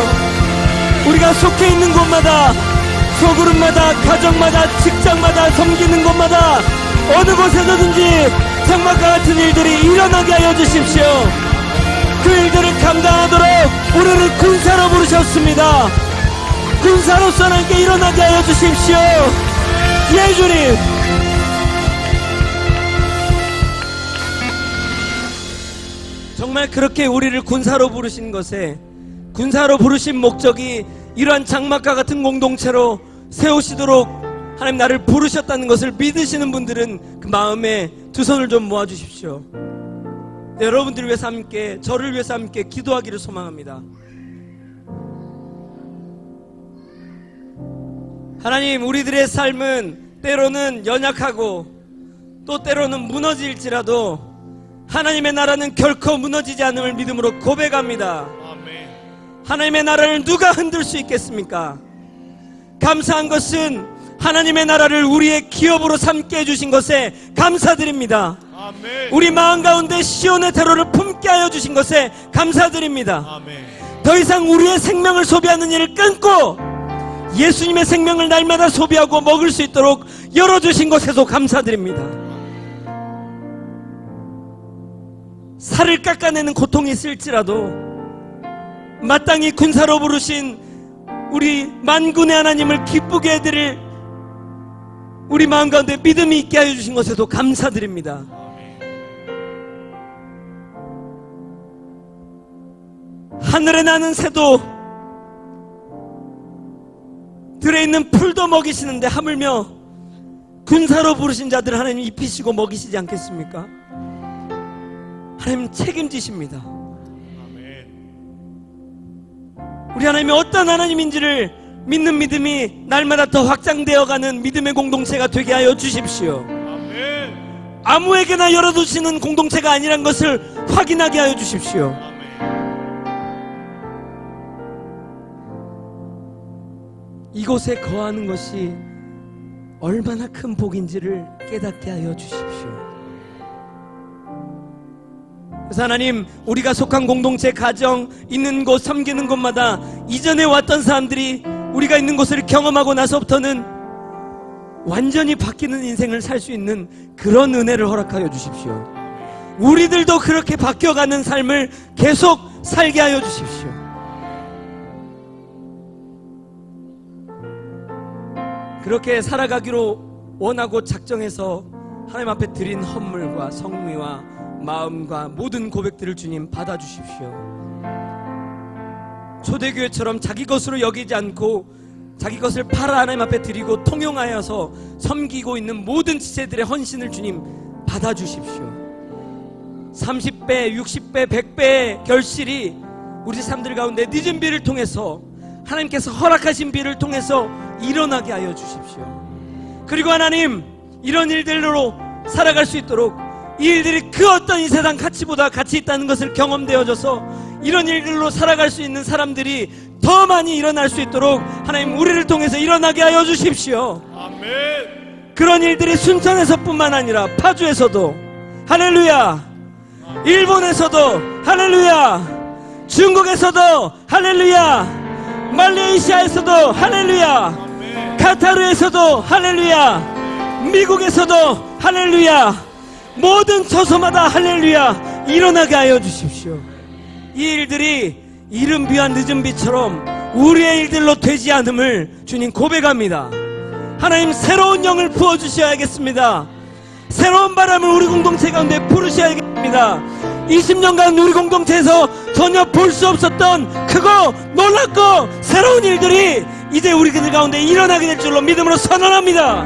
우리가 속해 있는 곳마다, 소그룹마다, 가정마다, 직장마다, 섬기는 곳마다 어느 곳에서든지 장막과 같은 일들이 일어나게 하여 주십시오. 그 일들을 감당하도록 우리를 군사로 부르셨습니다. 군사로서 하나님께 일어나게 하여 주십시오. 예, 주님. 정말 그렇게 우리를 군사로 부르신 것에, 군사로 부르신 목적이 이러한 장막과 같은 공동체로 세우시도록 하나님 나를 부르셨다는 것을 믿으시는 분들은 그 마음에 두 손을 좀 모아주십시오. 네, 여러분들을 위해서 함께, 저를 위해서 함께 기도하기를 소망합니다. 하나님, 우리들의 삶은 때로는 연약하고 또 때로는 무너질지라도 하나님의 나라는 결코 무너지지 않음을 믿음으로 고백합니다. 아멘. 하나님의 나라를 누가 흔들 수 있겠습니까? 감사한 것은 하나님의 나라를 우리의 기업으로 삼게 해주신 것에 감사드립니다. 아멘. 우리 마음 가운데 시온의 대로를 품게 하여 주신 것에 감사드립니다. 아멘. 더 이상 우리의 생명을 소비하는 일을 끊고 예수님의 생명을 날마다 소비하고 먹을 수 있도록 열어주신 것에도 감사드립니다. 살을 깎아내는 고통이 있을지라도 마땅히 군사로 부르신 우리 만군의 하나님을 기쁘게 해드릴 우리 마음 가운데 믿음이 있게 하여 주신 것에도 감사드립니다. 하늘에 나는 새도 들에 있는 풀도 먹이시는데 하물며 군사로 부르신 자들 하나님 입히시고 먹이시지 않겠습니까? 하나님 책임지십니다. 우리 하나님이 어떤 하나님인지를 믿는 믿음이 날마다 더 확장되어가는 믿음의 공동체가 되게 하여 주십시오. 아무에게나 열어두시는 공동체가 아니란 것을 확인하게 하여 주십시오. 이곳에 거하는 것이 얼마나 큰 복인지를 깨닫게 하여 주십시오. 그래서 하나님, 우리가 속한 공동체, 가정, 있는 곳, 섬기는 곳마다 이전에 왔던 사람들이 우리가 있는 곳을 경험하고 나서부터는 완전히 바뀌는 인생을 살 수 있는 그런 은혜를 허락하여 주십시오. 우리들도 그렇게 바뀌어가는 삶을 계속 살게 하여 주십시오. 그렇게 살아가기로 원하고 작정해서 하나님 앞에 드린 헌물과 성미와 마음과 모든 고백들을 주님 받아주십시오. 초대교회처럼 자기 것으로 여기지 않고 자기 것을 팔아 하나님 앞에 드리고 통용하여서 섬기고 있는 모든 지체들의 헌신을 주님 받아주십시오. 30배, 60배, 100배의 결실이 우리 삶들 가운데 늦은 비를 통해서 하나님께서 허락하신 비를 통해서 일어나게 하여 주십시오. 그리고 하나님, 이런 일들로 살아갈 수 있도록 이 일들이 그 어떤 이 세상 가치보다 가치 있다는 것을 경험되어져서 이런 일들로 살아갈 수 있는 사람들이 더 많이 일어날 수 있도록 하나님 우리를 통해서 일어나게 하여 주십시오. 아멘. 그런 일들이 순천에서뿐만 아니라 파주에서도 할렐루야, 일본에서도 할렐루야, 중국에서도 할렐루야, 말레이시아에서도 할렐루야, 카타르에서도 할렐루야, 미국에서도 할렐루야, 모든 처소마다 할렐루야 일어나게 하여 주십시오. 이 일들이 이른 비와 늦은 비처럼 우리의 일들로 되지 않음을 주님 고백합니다. 하나님, 새로운 영을 부어주셔야겠습니다. 새로운 바람을 우리 공동체 가운데 부르셔야겠습니다. 20년간 우리 공동체에서 전혀 볼 수 없었던 크고 놀랍고 새로운 일들이 이제 우리 그들 가운데 일어나게 될 줄로 믿음으로 선언합니다.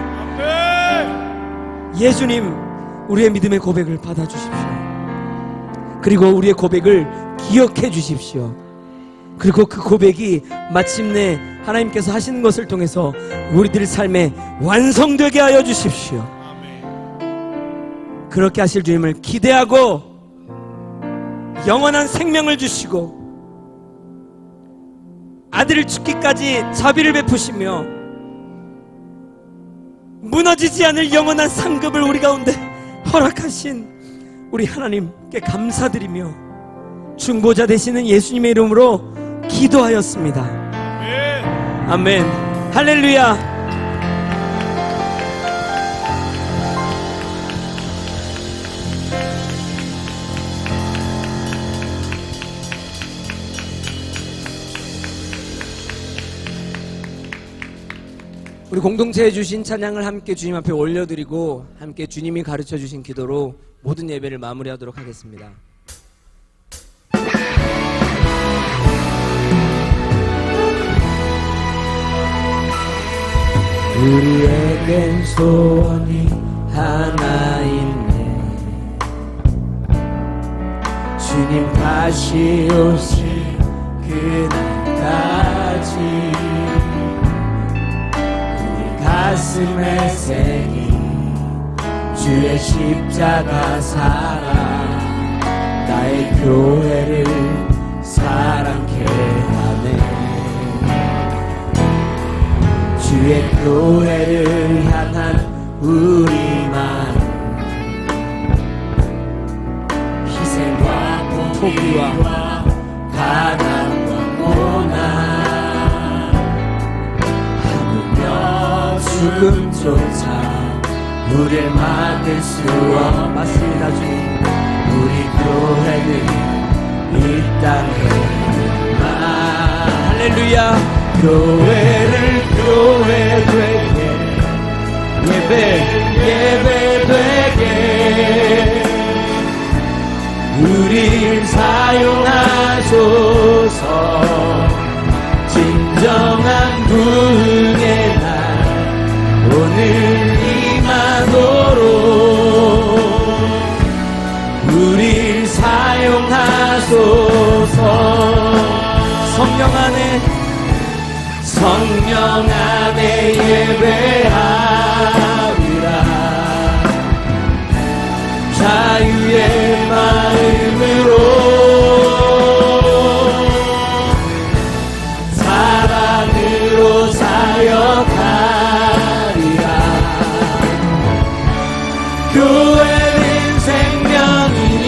예수님, 우리의 믿음의 고백을 받아주십시오. 그리고 우리의 고백을 기억해 주십시오. 그리고 그 고백이 마침내 하나님께서 하시는 것을 통해서 우리들 삶에 완성되게 하여 주십시오. 그렇게 하실 주님을 기대하고 영원한 생명을 주시고 아들을 죽기까지 자비를 베푸시며 무너지지 않을 영원한 상급을 우리 가운데 허락하신 우리 하나님께 감사드리며 중보자 되시는 예수님의 이름으로 기도하였습니다. 아멘. 할렐루야. 우리 공동체에 주신 찬양을 함께 주님 앞에 올려드리고 함께 주님이 가르쳐 주신 기도로 모든 예배를 마무리하도록 하겠습니다. 우리에겐 소원이 하나 있네. 주님 다시 오실 그날까지 우리 가슴에 새긴 주의 십자가 사랑 나의 교회를 사랑케 하네. 주의 교회를 향한 우리만 희생과 포기와 가난과 고난 죽음조차 우리를 막을 수 없습니다. 주님, 우리 교회들이 이 땅에만 할렐루야 교회를 교회 되게 예배 되게 우릴 사용하소서. 진정한 부흥의 날 오늘 임하도록 우릴 사용하소서. 성령 안에 예배하리라. 자유의 마음으로 사랑으로 사역하리라. 교회는 생명이니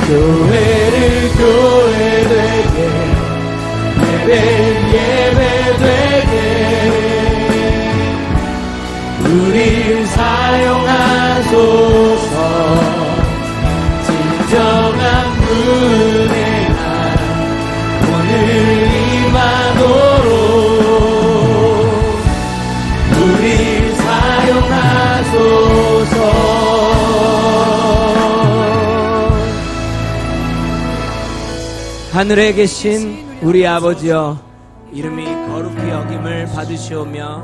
교회를 교회 되게 예배 되게 우릴 사용하소서. 진정한 은혜 날 오늘 임하도록 우릴 사용하소서. 하늘에 계신 우리 아버지여, 이름이 거룩히 여김을 받으시오며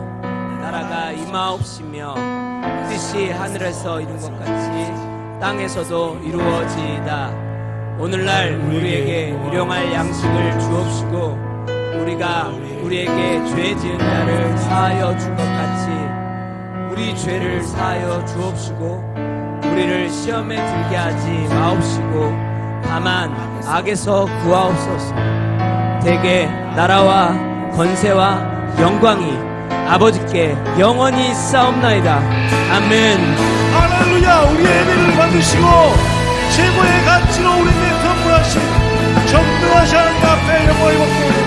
나라가 임하옵시며 뜻이 하늘에서 이룬 것 같이 땅에서도 이루어지이다. 오늘날 우리에게 일용할 양식을 주옵시고 우리가 우리에게 죄 지은 자를 사하여 준 것 같이 우리 죄를 사하여 주옵시고 우리를 시험에 들게 하지 마옵시고 다만 악에서 구하옵소서. 대개 나라와 권세와 영광이 아버지께 영원히 싸움나이다. 아멘. 할렐루야. 우리의 예배를 받으시고 최고의 가치로 우리에게 선물하신 전능하신 하나님 앞에 영광을 받고